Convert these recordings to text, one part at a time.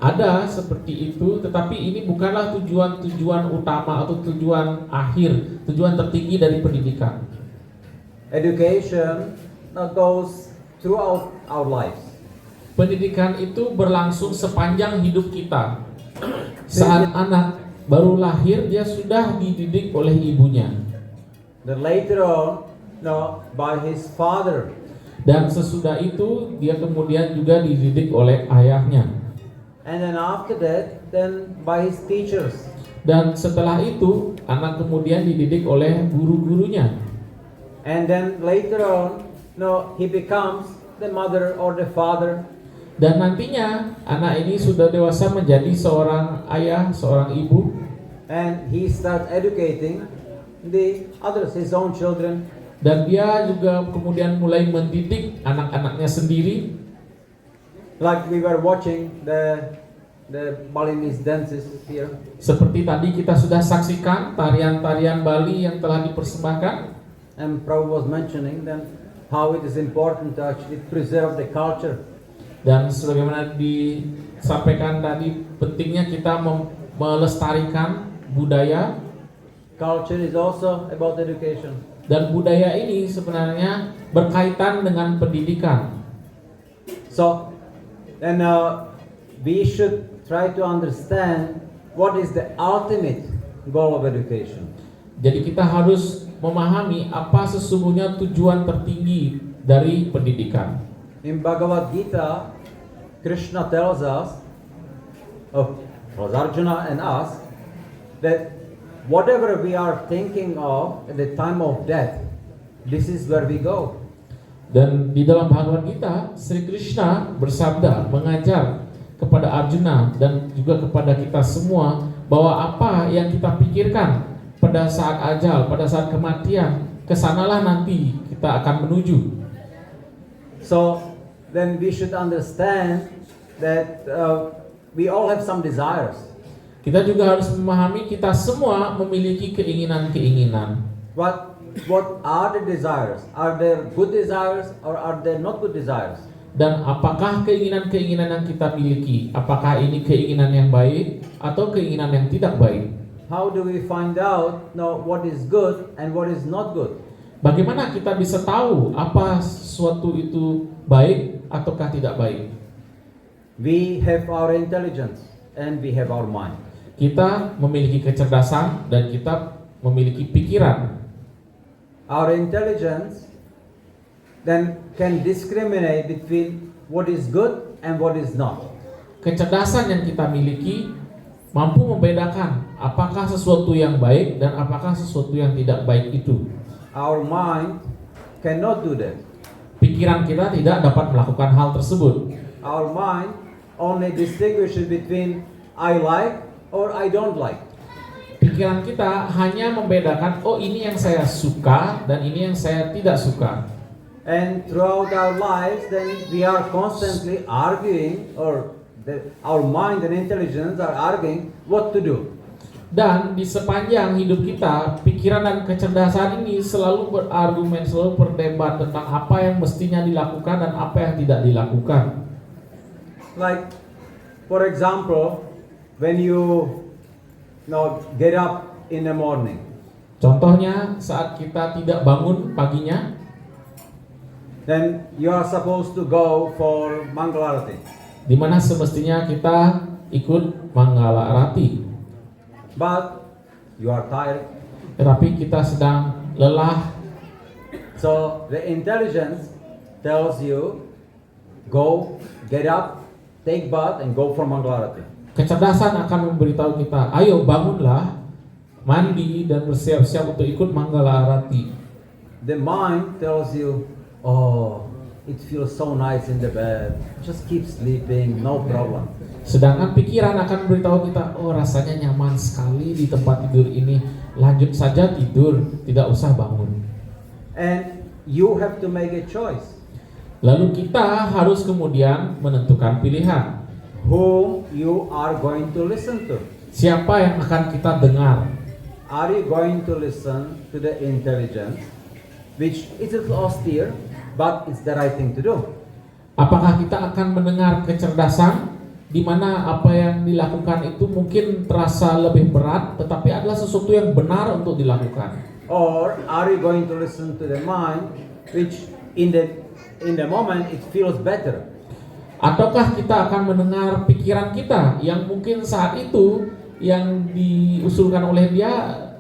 Ada seperti itu, tetapi ini bukanlah tujuan utama atau tujuan akhir, tujuan tertinggi dari pendidikan. Education goes throughout our lives. Pendidikan itu berlangsung sepanjang hidup kita. Saat anak baru lahir, dia sudah dididik oleh ibunya. Then later on, by his father. Dan sesudah itu, dia kemudian juga dididik oleh ayahnya. And then after that, then by his teachers. Dan setelah itu, anak kemudian dididik oleh guru-gurunya. And then later on, he becomes the mother or the father. Dan nantinya anak ini sudah dewasa menjadi seorang ayah, seorang ibu. And he starts educating the others, his own children. Dan dia juga kemudian mulai mendidik anak-anaknya sendiri. Like we were watching the Balinese dances here. Seperti tadi kita sudah saksikan tarian-tarian Bali yang telah dipersembahkan. And Prabhu was mentioning then how it is important to actually preserve the culture. Dan sebagaimana disampaikan tadi, pentingnya kita melestarikan budaya. Culture is also about education. Dan budaya ini sebenarnya berkaitan dengan pendidikan. So, and we should try to understand what is the ultimate goal of education. Jadi kita harus memahami apa sesungguhnya tujuan tertinggi dari pendidikan. In Bhagavad Gita, Krishna tells us, Arjuna and us, that whatever we are thinking of at the time of death, this is where we go. Dan di dalam Bhagavad Gita, Sri Krishna bersabda, mengajar kepada Arjuna dan juga kepada kita semua bahwa apa yang kita pikirkan pada saat ajal, pada saat kematian, kesanalah nanti kita akan menuju. So then we should understand that we all have some desires. Kita juga harus memahami kita semua memiliki keinginan-keinginan. What are the desires? Are there good desires or are there not good desires? Dan apakah keinginan-keinginan yang kita miliki, apakah ini keinginan yang baik atau keinginan yang tidak baik? How do we find out what is good and what is not good? Bagaimana kita bisa tahu apa sesuatu itu baik ataukah tidak baik? We have our intelligence and we have our mind. Kita memiliki kecerdasan dan kita memiliki pikiran. Our intelligence then can discriminate between what is good and what is not. Kecerdasan yang kita miliki mampu membedakan apakah sesuatu yang baik dan apakah sesuatu yang tidak baik itu. Our mind cannot do that. Pikiran kita tidak dapat melakukan hal tersebut. Our mind only distinguishes between I like or I don't like. Pikiran kita hanya membedakan, oh ini yang saya suka dan ini yang saya tidak suka. And throughout our lives, then we are constantly arguing, or our mind and intelligence are arguing what to do. Dan di sepanjang hidup kita, pikiran dan kecerdasan ini selalu berargumen, selalu berdebat tentang apa yang mestinya dilakukan dan apa yang tidak dilakukan. Like, for example, when you get up in the morning. Contohnya saat kita tidak bangun paginya, then you are supposed to go for Mangalarati. di mana semestinya kita ikut Manggala Arati. But you are tired. Tetapi kita sedang lelah. So the intelligence tells you, go, get up, take bath and go for Mangalarati. Kecerdasan akan memberitahu kita, ayo bangunlah, mandi dan bersiap-siap untuk ikut Manggala Arati. The mind tells you, oh, it feels so nice in the bed. Just keep sleeping, no problem. Sedangkan pikiran akan memberitahu kita, oh rasanya nyaman sekali di tempat tidur ini. lanjut saja tidur, tidak usah bangun. And you have to make a choice. Lalu kita harus kemudian menentukan pilihan. Whom you are going to listen to. Siapa yang akan kita dengar? Are you going to listen to the intelligence, which is a little austere, but it's the right thing to do? Apakah kita akan mendengar kecerdasan di mana apa yang dilakukan itu mungkin terasa lebih berat, tetapi adalah sesuatu yang benar untuk dilakukan? Or are you going to listen to the mind, which in the moment it feels better? Ataukah kita akan mendengar pikiran kita yang mungkin saat itu yang diusulkan oleh dia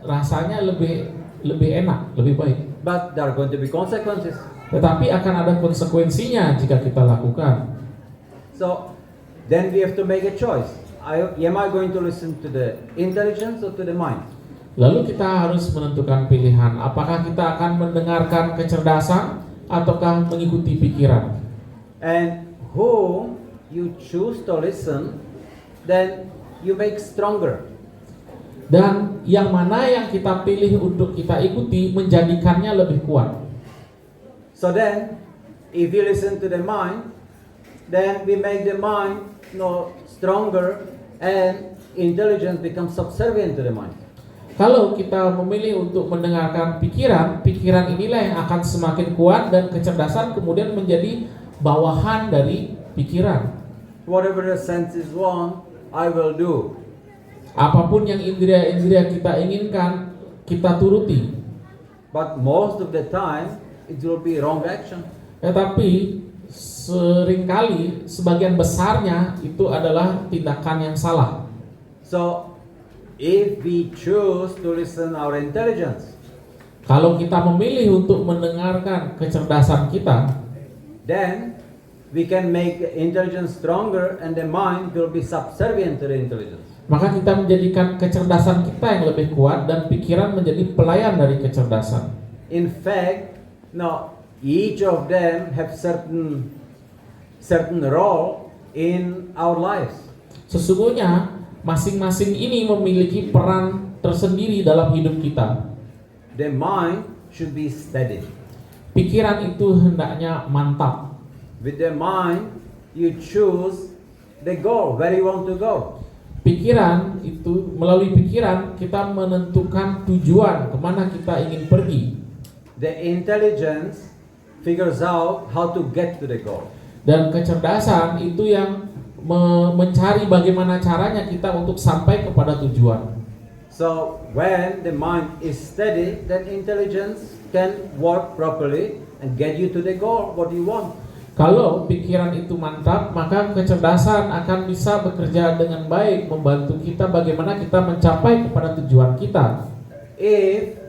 rasanya lebih enak, lebih baik. But there are going to be consequences. Tetapi akan ada konsekuensinya jika kita lakukan. So then we have to make a choice. Am I going to listen to the intelligence or to the mind? Lalu kita harus menentukan pilihan. Apakah kita akan mendengarkan kecerdasan ataukah mengikuti pikiran? And whom you choose to listen, then you make stronger. Dan yang mana yang kita pilih untuk kita ikuti menjadikannya lebih kuat. So then, if you listen to the mind, then we make the mind stronger and intelligence becomes subservient to the mind. Kalau kita memilih untuk mendengarkan pikiran, pikiran inilah yang akan semakin kuat dan kecerdasan kemudian menjadi bawahan dari pikiran. Whatever the senses want, I will do. Apapun yang indera-indera kita inginkan, kita turuti. But most of the time, it will be wrong action. Tetapi seringkali sebagian besarnya itu adalah tindakan yang salah. So, if we choose to listen our intelligence, Kalau kita memilih untuk mendengarkan kecerdasan kita, then we can make the intelligence stronger and the mind will be subservient to the intelligence. maka kita menjadikan kecerdasan kita yang lebih kuat dan pikiran menjadi pelayan dari kecerdasan. In fact, now each of them have certain role in our lives. Sesungguhnya masing-masing ini memiliki peran tersendiri dalam hidup kita. The mind should be steady. Pikiran itu hendaknya mantap. With the mind, you choose the goal, where you want to go. Pikiran itu, melalui pikiran kita menentukan tujuan kemana kita ingin pergi. The intelligence figures out how to get to the goal. Dan kecerdasan itu yang mencari bagaimana caranya kita untuk sampai kepada tujuan. So when the mind is steady, then intelligence can work properly and get you to the goal, what you want. Kalau pikiran itu mantap, maka kecerdasan akan bisa bekerja dengan baik, membantu kita bagaimana kita mencapai kepada tujuan kita. If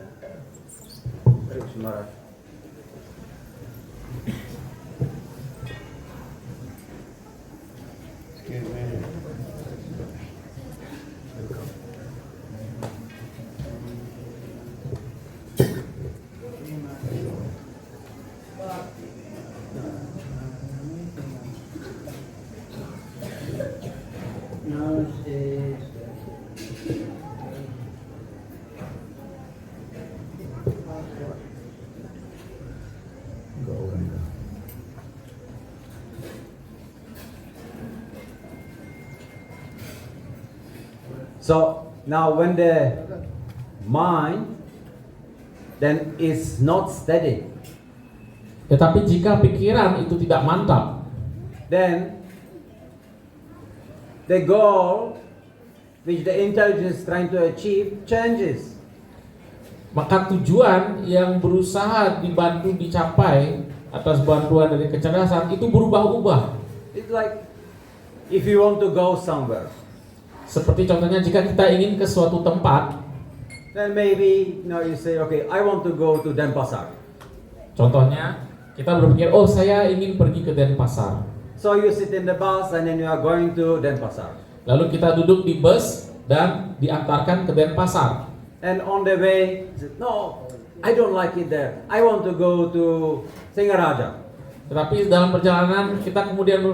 so now when the mind then is not steady, Tetapi jika pikiran itu tidak mantap, then the goal which the intelligence is trying to achieve changes. maka tujuan yang berusaha dibantu dicapai atas bantuan dari kecerdasan itu berubah-ubah. It's like if you want to go somewhere, Seperti contohnya jika kita ingin ke suatu tempat, then maybe you say, okay, I want to go to Denpasar. contohnya kita berpikir, oh saya ingin pergi ke Denpasar. So you sit in the bus and then you are going to Denpasar. Lalu kita duduk di bus dan diantarkan ke Denpasar. And on the way, you say, no, I don't like it there. I want to go to Singaraja. Tetapi dalam perjalanan kita kemudian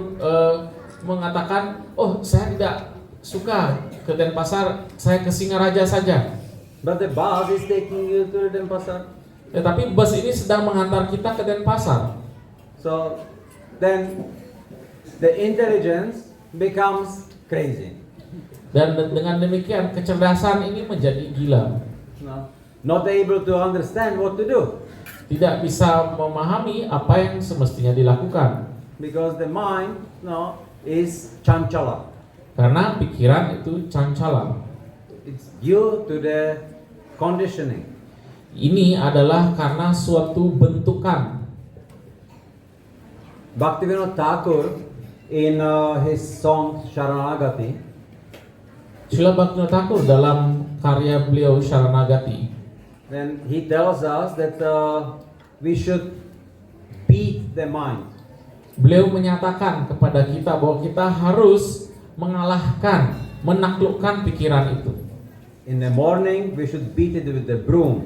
mengatakan, oh saya tidak suka ke Denpasar, saya ke Singaraja saja. But the bus is taking you to the Denpasar. Tetapi bus ini sedang mengantar kita ke Denpasar. So then the intelligence becomes crazy. Dan dengan demikian kecerdasan ini menjadi gila. No? Not able to understand what to do. Tidak bisa memahami apa yang semestinya dilakukan. Because the mind is chanchala. Karena pikiran itu cancala. It's due to the conditioning. Ini adalah karena suatu bentukan. Bhaktivinoda Thakur in his song Sharanagati, Srila Bhaktivinoda Thakur dalam karya beliau Sharanagati, then he tells us that we should beat the mind. beliau menyatakan kepada kita bahwa kita harus mengalahkan, menaklukkan pikiran itu. In the morning, we should beat it with the broom.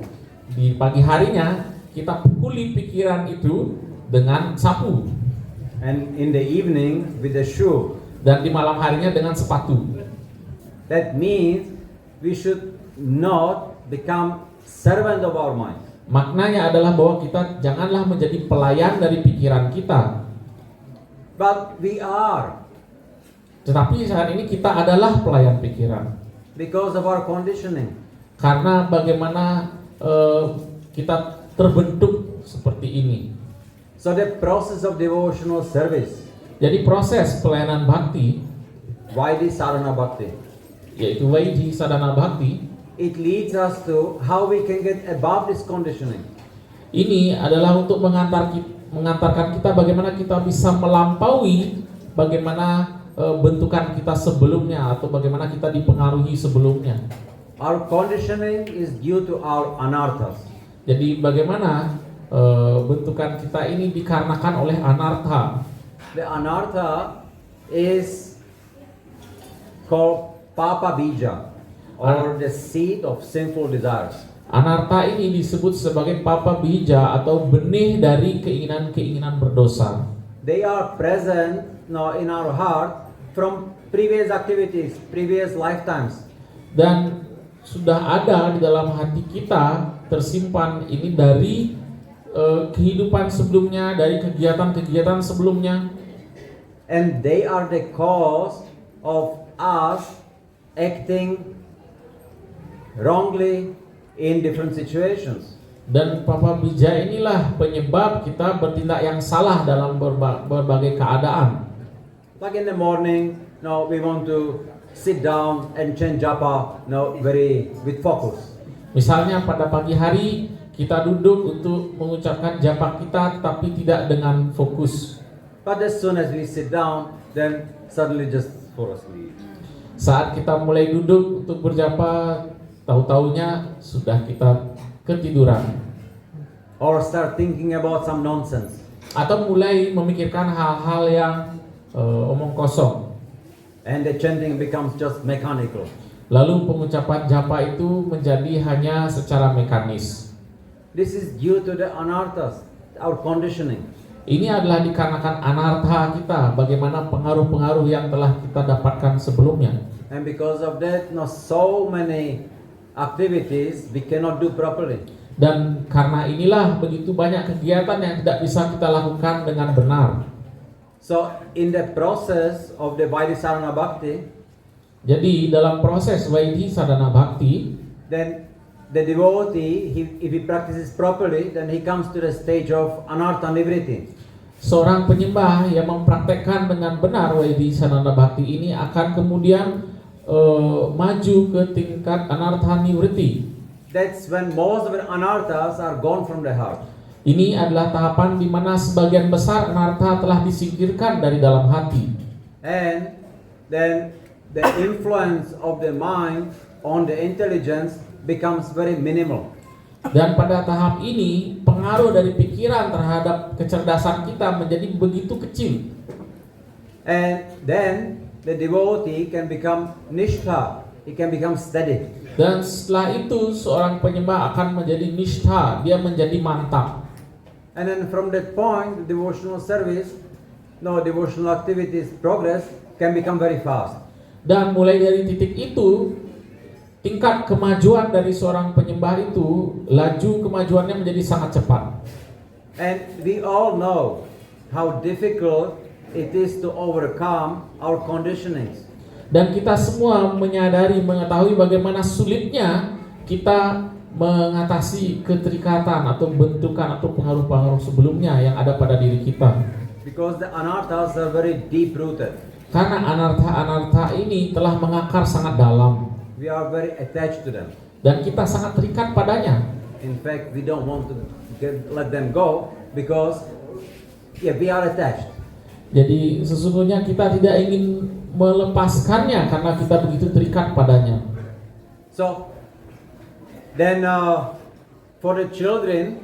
Di pagi harinya kita pukuli pikiran itu dengan sapu, And in the evening, with the shoe. dan di malam harinya dengan sepatu. That means we should not become servant of our mind. Maknanya adalah bahwa kita janganlah menjadi pelayan dari pikiran kita. But we are, Tetapi saat ini kita adalah pelayan pikiran. because of our conditioning. Karena bagaimana kita terbentuk seperti ini. So the process of devotional service, Jadi proses pelayanan bakti, Vaidhi Sadhana Bhakti, yaitu Vaidhi Sadhana Bhakti, it leads us to how we can get above this conditioning. ini adalah untuk mengantarkan kita bagaimana kita bisa melampaui bagaimana bentukan kita sebelumnya atau bagaimana kita dipengaruhi sebelumnya. Our conditioning is due to our anarthas. Jadi bagaimana bentukan kita ini dikarenakan oleh anartha. The anartha is called Papa Bija, or the seed of sinful desires. Anartha ini disebut sebagai papa bija atau benih dari keinginan-keinginan berdosa. They are present now in our heart from previous activities, previous lifetimes. Dan sudah ada di dalam hati kita tersimpan ini dari kehidupan sebelumnya, dari kegiatan-kegiatan sebelumnya. And they are the cause of us acting wrongly in different situations. Dan papa bija inilah penyebab kita bertindak yang salah dalam berbagai keadaan. Like in the morning, now we want to sit down and chant japa, very with focus. Misalnya pada pagi hari kita duduk untuk mengucapkan japa kita tapi tidak dengan fokus. But as soon as we sit down, then suddenly just fall asleep. Saat kita mulai duduk untuk berjapa, tahu-taunya sudah kita ketiduran. Or start thinking about some nonsense. Atau mulai memikirkan hal-hal yang omong kosong. And the chanting becomes just mechanical. Lalu pengucapan japa itu menjadi hanya secara mekanis. This is due to the anarthas, our conditioning. Ini adalah dikarenakan anartha kita, bagaimana pengaruh-pengaruh yang telah kita dapatkan sebelumnya. And because of that, so many activities we cannot do properly. Dan karena inilah begitu banyak kegiatan yang tidak bisa kita lakukan dengan benar. So in the process of the Vaidhi Sadhana Bhakti, Jadi dalam proses Vaidhi Sadhana Bhakti, then the devotee, if he practices properly, then he comes to the stage of anartha nivritti. seorang penyembah yang mempraktekkan dengan benar Vaidhi Sadhana Bhakti ini akan kemudian maju ke tingkat anartha nivritti. That's when most of the anarthas are gone from the heart. Ini adalah tahapan di mana sebagian besar anartha telah disingkirkan dari dalam hati. And then the influence of the mind on the intelligence becomes very minimal. Dan pada tahap ini pengaruh dari pikiran terhadap kecerdasan kita menjadi begitu kecil. And then the devotee can become nishtha, he can become steady. Dan setelah itu seorang penyembah akan menjadi nishtha, dia menjadi mantap. And then from that point, the devotional service, devotional activities progress can become very fast. Dan mulai dari titik itu tingkat kemajuan dari seorang penyembah itu, laju kemajuannya menjadi sangat cepat. And we all know how difficult it is to overcome our conditionings. Dan kita semua menyadari, mengetahui bagaimana sulitnya kita mengatasi keterikatan atau bentukan atau pengaruh-pengaruh sebelumnya yang ada pada diri kita. Because the anarthas are very deep rooted. Karena anartha-anartha ini telah mengakar sangat dalam. We are very attached to them. Dan kita sangat terikat padanya. In fact, we don't want to let them go because we are attached. Jadi sesungguhnya kita tidak ingin melepaskannya karena kita begitu terikat padanya. So then for the children,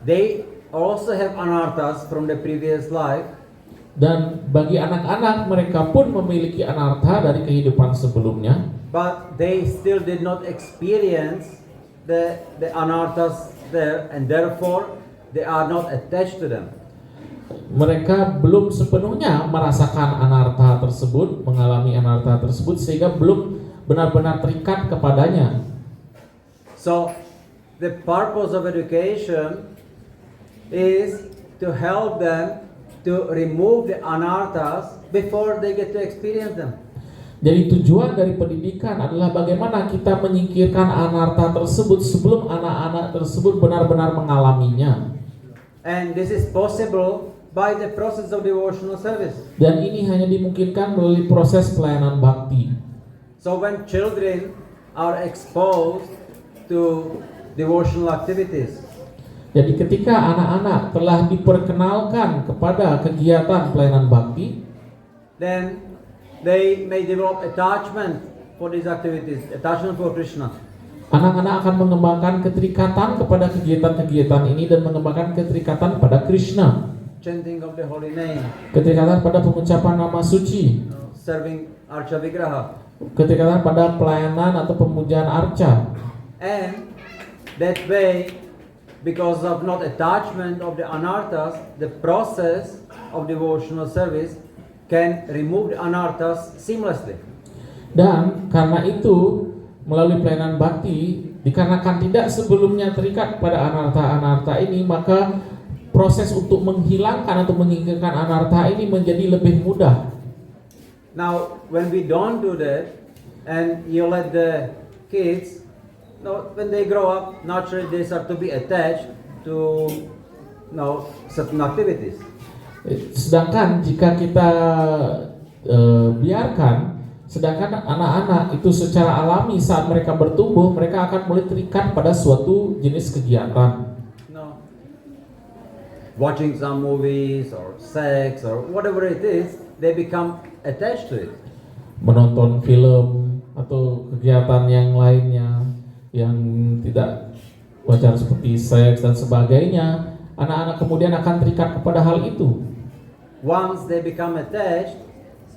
they also have anarthas from the previous life. Dan bagi anak-anak, mereka pun memiliki anartha dari kehidupan sebelumnya. But they still did not experience the anarthas there, and therefore they are not attached to them. Mereka belum sepenuhnya merasakan anartha tersebut, mengalami anartha tersebut, sehingga belum benar-benar terikat kepadanya. So the purpose of education is to help them to remove the anarthas before they get to experience them. Jadi tujuan dari pendidikan adalah bagaimana kita menyingkirkan anartha tersebut sebelum anak-anak tersebut benar-benar mengalaminya. And this is possible by the process of devotional service. Dan ini hanya dimungkinkan melalui proses pelayanan bakti. So when children are exposed to devotional activities, Jadi ketika anak-anak telah diperkenalkan kepada kegiatan pelayanan bakti, then they may develop attachment for these activities, attachment for Krishna. anak-anak akan mengembangkan keterikatan kepada kegiatan-kegiatan ini dan mengembangkan keterikatan pada Krishna. Chanting of the holy name, Keterikatan pada pengucapan nama suci, serving Archa Vigraha. keterikatan pada pelayanan atau pemujaan arca. And that way, because of not attachment of the anarthas, the process of devotional service can remove the anarthas seamlessly. Dan karena itu melalui pelayanan bakti, dikarenakan tidak sebelumnya terikat pada anartha-anartha ini, maka proses untuk menghilangkan atau menyingkirkan anartha ini menjadi lebih mudah. Now, when we don't do that, and you let the kids, when they grow up, naturally they start to be attached to certain activities. Sedangkan jika kita biarkan, sedangkan anak-anak itu secara alami saat mereka bertumbuh, mereka akan mulai terikat pada suatu jenis kegiatan. Watching some movies or sex or whatever it is, they become attached to it. Menonton film atau kegiatan yang lainnya yang tidak wajar seperti seks dan sebagainya, anak-anak kemudian akan terikat kepada hal itu. Once they become attached,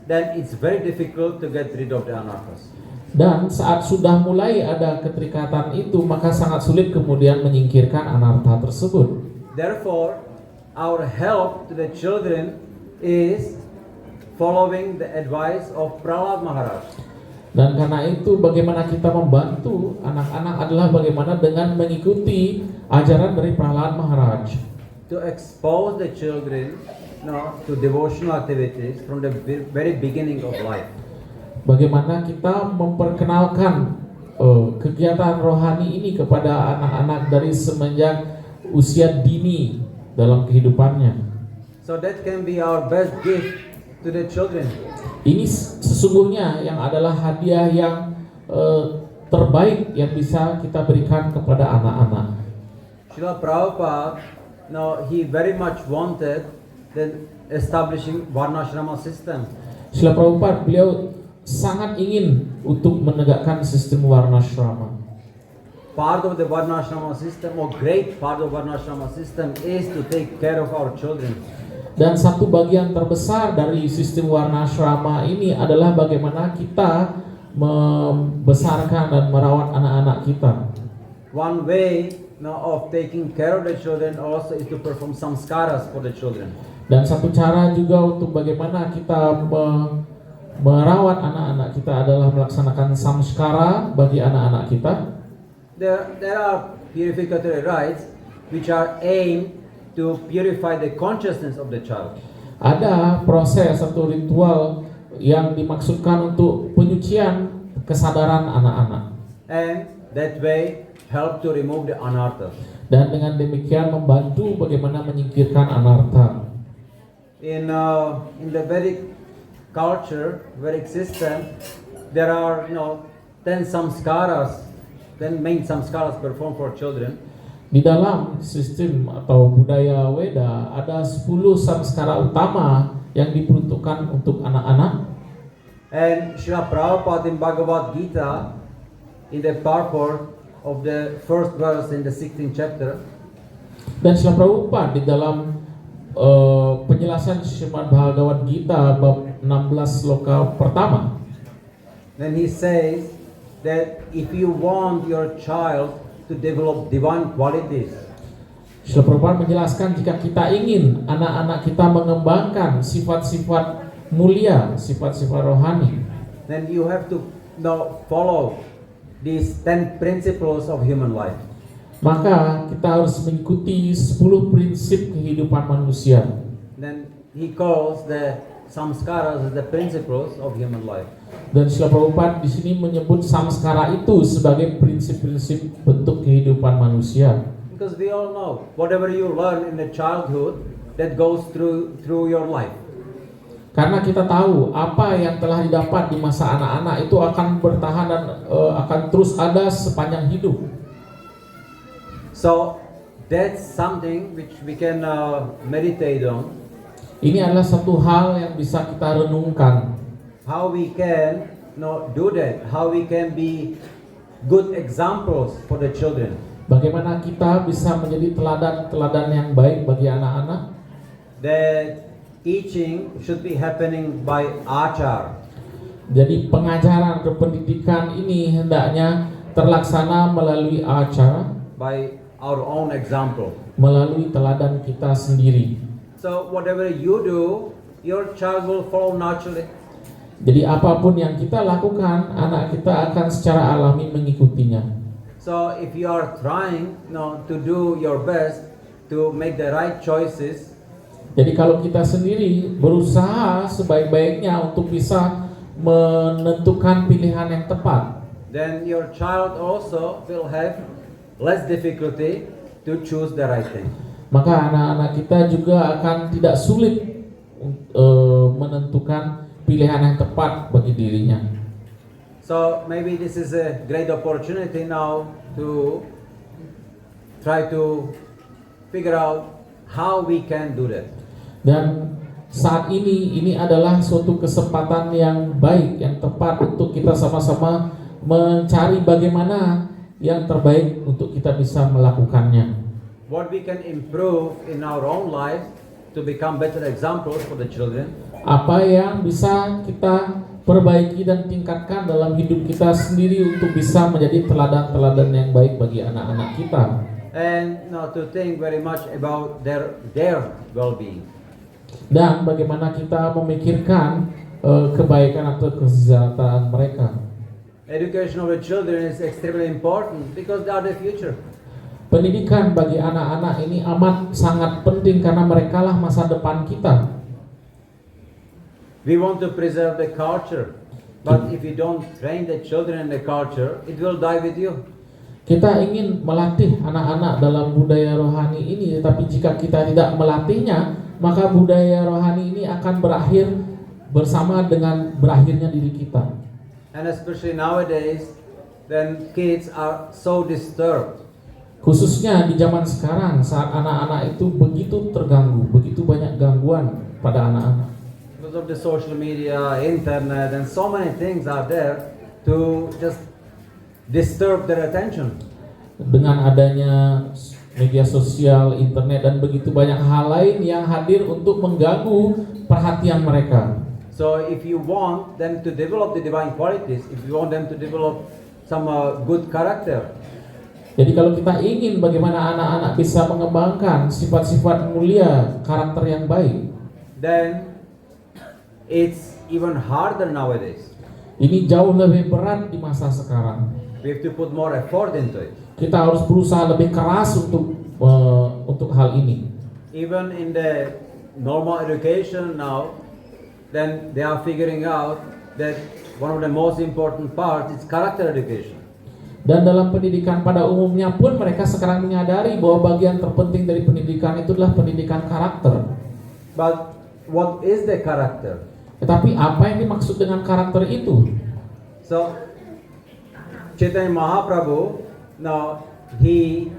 then it's very difficult to get rid of the anarthas. Dan saat sudah mulai ada keterikatan itu, maka sangat sulit kemudian menyingkirkan anartha tersebut. Therefore, our help to the children is following the advice of Prahlad Maharaj. Dan karena itu bagaimana kita membantu anak-anak adalah bagaimana dengan mengikuti ajaran dari Prahlad Maharaj. To expose the children to devotional activities from the very beginning of life. Bagaimana kita memperkenalkan kegiatan rohani ini kepada anak-anak dari semenjak usia dini dalam kehidupannya. So that can be our best gift to the children. Ini sesungguhnya yang adalah hadiah yang terbaik yang bisa kita berikan kepada anak-anak. Srila Prabhupada, he very much wanted the establishing Varnashrama system. Srila Prabhupada, beliau sangat ingin untuk menegakkan sistem Varnashrama. Part of the Varnashrama system, or great part of Varnashrama system, is to take care of our children. Dan satu bagian terbesar dari sistem Varnashrama ini adalah bagaimana kita membesarkan dan merawat anak-anak kita. One way of taking care of the children also is to perform samskaras for the children. Dan satu cara juga untuk bagaimana kita merawat anak-anak kita adalah melaksanakan samskara bagi anak-anak kita. There are purificatory rites which are aimed to purify the consciousness of the child. Ada proses atau ritual yang dimaksudkan untuk penyucian kesadaran anak-anak. And that way help to remove the anartha. Dan dengan demikian membantu bagaimana menyingkirkan anartha. In the Vedic culture, Vedic system, there are 10 samskaras, 10 main samskaras performed for children. Di dalam sistem atau budaya Weda ada 10 samskara utama yang diperuntukkan untuk anak-anak. And Srila Prabhupada in Bhagavad Gita, in the purport of the first verse in the 16th chapter, Dan Srila Prabhupada di dalam penjelasan Srimad Bhagavad Gita bab 16 sloka pertama, then he says that if you want your child to develop divine qualities, Srila Prabhupada menjelaskan jika kita ingin anak-anak kita mengembangkan sifat-sifat mulia, sifat-sifat rohani, then you have to follow these 10 principles of human life. maka kita harus mengikuti 10 prinsip kehidupan manusia. Then he calls the samskaras as the principles of human life. Dan Srila Prabhupada di sini menyebut samskara itu sebagai prinsip-prinsip bentuk kehidupan manusia. Because we all know whatever you learn in the childhood, that goes through your life. Karena kita tahu apa yang telah didapat di masa anak-anak itu akan bertahan dan akan terus ada sepanjang hidup. So that's something which we can meditate on. Ini adalah satu hal yang bisa kita renungkan. How we can do that? How we can be good examples for the children? Bagaimana kita bisa menjadi teladan-teladan yang baik bagi anak-anak? That teaching should be happening by achar. Jadi pengajaran atau pendidikan ini hendaknya terlaksana melalui acara, By our own example. melalui teladan kita sendiri. So whatever you do, your child will follow naturally. Jadi apapun yang kita lakukan, anak kita akan secara alami mengikutinya. So if you are trying to do your best to make the right choices, Jadi kalau kita sendiri berusaha sebaik-baiknya untuk bisa menentukan pilihan yang tepat, then your child also will have less difficulty to choose the right thing. maka anak-anak kita juga akan tidak sulit menentukan pilihan yang tepat bagi dirinya. So maybe this is a great opportunity now to try to figure out how we can do that. Dan saat ini adalah suatu kesempatan yang baik, yang tepat untuk kita sama-sama mencari bagaimana yang terbaik untuk kita bisa melakukannya. What we can improve in our own lives to become better examples for the children. Apa yang bisa kita perbaiki dan tingkatkan dalam hidup kita sendiri untuk bisa menjadi teladan-teladan yang baik bagi anak-anak kita. And to think very much about their well-being. Dan bagaimana kita memikirkan kebaikan atau kesejahteraan mereka. Education of the children is extremely important because they are the future. Pendidikan bagi anak-anak ini amat sangat penting karena merekalah masa depan kita. We want to preserve the culture, but if you don't train the children in the culture, it will die with you. Kita ingin melatih anak-anak dalam budaya rohani ini, tetapi jika kita tidak melatihnya, maka budaya rohani ini akan berakhir bersama dengan berakhirnya diri kita. And especially nowadays, when kids are so disturbed, Khususnya di zaman sekarang saat anak-anak itu begitu terganggu, begitu banyak gangguan pada anak-anak. because of the social media, internet, and so many things are there to just disturb their attention. Dengan adanya media sosial, internet, dan begitu banyak hal lain yang hadir untuk mengganggu perhatian mereka. So if you want them to develop the divine qualities, if you want them to develop some good character, Jadi kalau kita ingin bagaimana anak-anak bisa mengembangkan sifat-sifat mulia, karakter yang baik, then it's even harder nowadays. Ini jauh lebih berat di masa sekarang. We have to put more effort into it. Kita harus berusaha lebih keras untuk hal ini. Even in the normal education now, then they are figuring out that one of the most important parts is character education. Dan dalam pendidikan pada umumnya pun mereka sekarang menyadari bahwa bagian terpenting dari pendidikan itu adalah pendidikan karakter. But what is the character? Tetapi apa yang dimaksud dengan karakter itu? So, Chaitanya Mahaprabhu, now he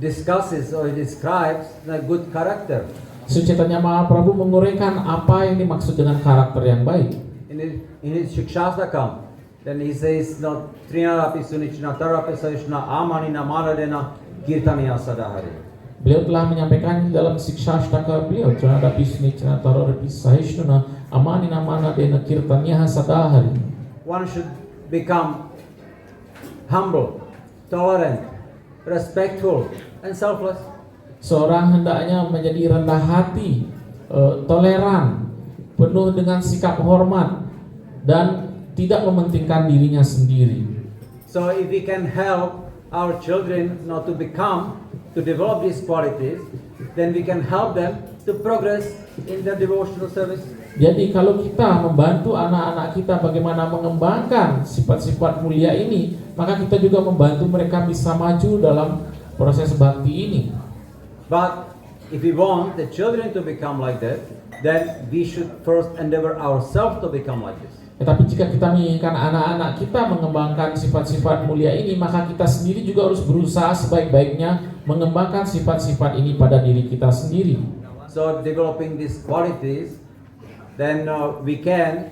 discusses or he describes the good character. Sri Chaitanya Mahaprabhu menguraikan apa yang dimaksud dengan karakter yang baik. In his Shikshastakam, then he says, no, Trinarapi Sunichna Tarapi Saishna Amanina Maladena Kirtaniya Sadahari. Beliau telah menyampaikan dalam Sikshashtaka beliau, Trinadapi Sunichna Tarapi Saishna Amanina Maladena Kirtaniya Sadahari. One should become humble, tolerant, respectful, and selfless. Seorang hendaknya menjadi rendah hati, toleran, penuh dengan sikap hormat, dan tidak mementingkan dirinya sendiri. So if we can help our children not to develop these qualities, then we can help them to progress in their devotional service. Jadi kalau kita membantu anak-anak kita bagaimana mengembangkan sifat-sifat mulia ini, maka kita juga membantu mereka bisa maju dalam proses bakti ini. But if we want the children to become like that, then we should first endeavor ourselves to become like this. Tetapi jika kita menginginkan anak-anak kita mengembangkan sifat-sifat mulia ini, maka kita sendiri juga harus berusaha sebaik-baiknya mengembangkan sifat-sifat ini pada diri kita sendiri. So developing these qualities, then we can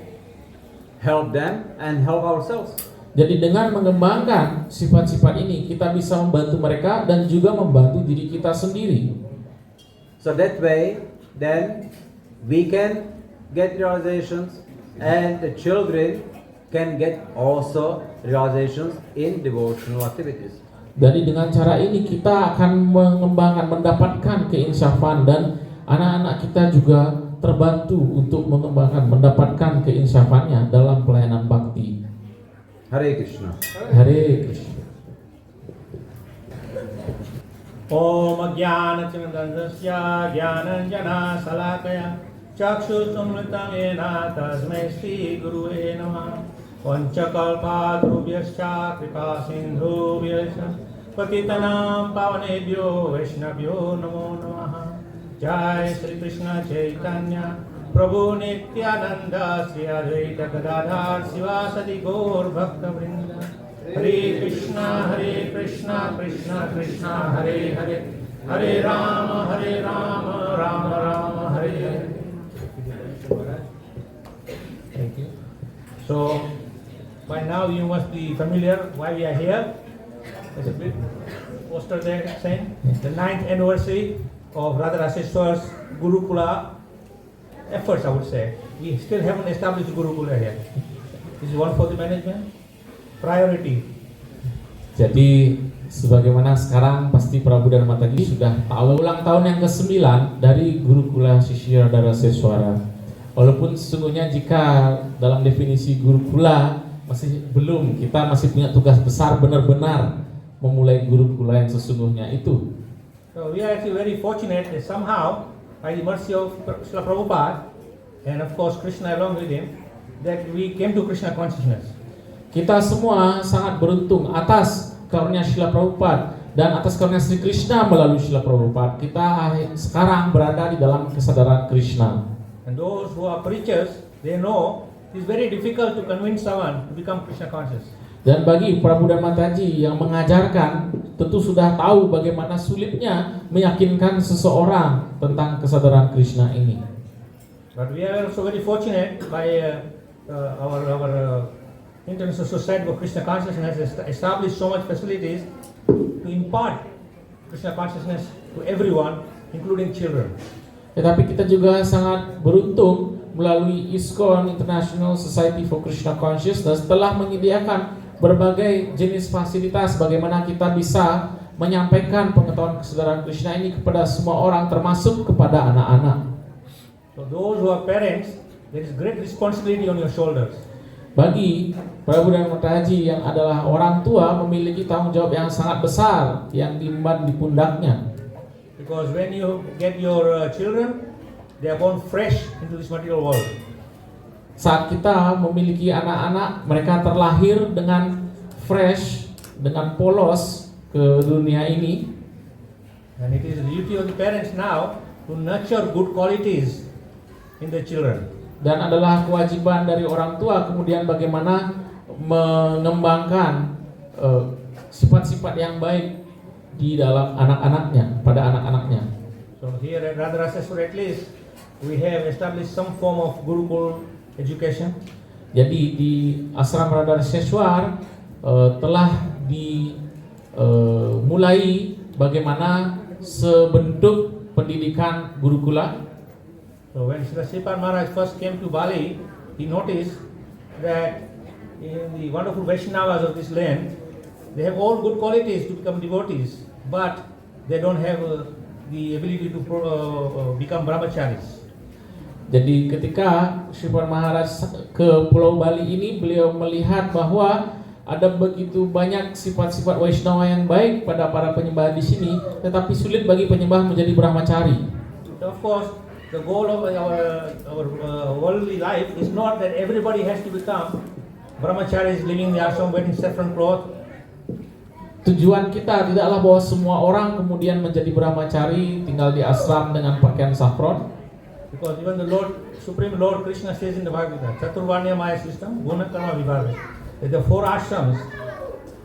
help them and help ourselves. Jadi dengan mengembangkan sifat-sifat ini, kita bisa membantu mereka dan juga membantu diri kita sendiri. So that way, then we can get realizations, and the children can get also realizations in devotional activities. Jadi dengan cara ini kita akan mendapatkan keinsyafan, dan anak-anak kita juga terbantu untuk mendapatkan keinsyafannya dalam pelayanan bakti. Hare Krishna. Hare Krishna. Om Jnana-Chandandasya Jnananjana Salakaya Chakshusumritam Yena Tasmai Shri Guruve Namah Vanchakalpadrubhyascha Kripa Sindhubhyascha Patitanam Pavanebhyo Vaishnavyo Namo Namaha. Jai Shri Krishna Chaitanya Prabhu Nityananda Shri Advaita Gadadhar Sivasadi Gaur Bhakta Vrinda. Hare Krishna Krishna Krishna Hare Hare Hare Rama Rama Rama Hare Hare. Thank you. So by now you must be familiar why we are here. There's a big poster there saying the 9th anniversary of Radha Raseshwar's Gurukula efforts, I would say. We still haven't established Gurukula here. This is one for the management. Priority. Jadi sebagaimana sekarang pasti Prabu dan Mataji sudah tahu ulang tahun yang ke-9 dari Gurukula Shishya Radha Raseshwara. Walaupun sesungguhnya jika dalam definisi Gurukula masih belum, kita masih punya tugas besar benar-benar memulai Gurukula yang sesungguhnya itu. So we are actually very fortunate that somehow, by the mercy of Srila Prabhupada and of course Krishna along with him, that we came to Krishna consciousness. Kita semua sangat beruntung atas karunia Srila Prabhupada dan atas karunia Sri Krishna melalui Srila Prabhupada. Kita sekarang berada di dalam kesadaran Krishna. And those who are preachers, they know it's very difficult to convince someone to become Krishna conscious. Dan bagi Prabu dan Mataji yang mengajarkan, tentu sudah tahu bagaimana sulitnya meyakinkan seseorang tentang kesadaran Krishna ini. But we are also very fortunate by our International Society for Krishna Consciousness has established so much facilities to impart Krishna consciousness to everyone, including children. Tetapi kita juga sangat beruntung melalui ISKCON International Society for Krishna Consciousness telah menyediakan berbagai jenis fasilitas bagaimana kita bisa menyampaikan pengetahuan kesadaran Krishna ini kepada semua orang, termasuk kepada anak-anak. So those who are parents, there is great responsibility on your shoulders. Bagi Prabu dan Mataji yang adalah orang tua memiliki tanggung jawab yang sangat besar yang diemban di pundaknya. Because when you get your children, they are born fresh into this material world. Saat kita memiliki anak-anak, mereka terlahir dengan fresh, dengan polos ke dunia ini. And it is the duty of the parents now to nurture good qualities in the children. Dan adalah kewajiban dari orang tua kemudian bagaimana mengembangkan sifat-sifat yang baik di dalam anak-anaknya, pada anak-anaknya. So here at Radha Raseshwar at least, we have established some form of Gurukul education. Jadi di Ashram Radha Raseshwar telah dimulai bagaimana sebentuk pendidikan gurukula. So when Srila Sripad Maharaj first came to Bali, he noticed that in the wonderful Vaishnavas of this land, they have all good qualities to become devotees, but they don't have the ability to become brahmacharis. Jadi ketika Sripad Maharaj ke Pulau Bali ini, beliau melihat bahwa ada begitu banyak sifat-sifat Vaishnava yang baik pada para penyembah di sini, tetapi sulit bagi penyembah menjadi brahmachari. So of course, the goal of our worldly life is not that everybody has to become brahmacharis living in the ashram wearing saffron cloth. Tujuan kita tidaklah bahwa semua orang kemudian menjadi brahmachari tinggal di ashram dengan pakaian saffron. Because even the Supreme Lord Krishna says in the Bhagavad Gita, Chaturvarnya Maya system, Guna Karma Vibhaga. There are 4 ashrams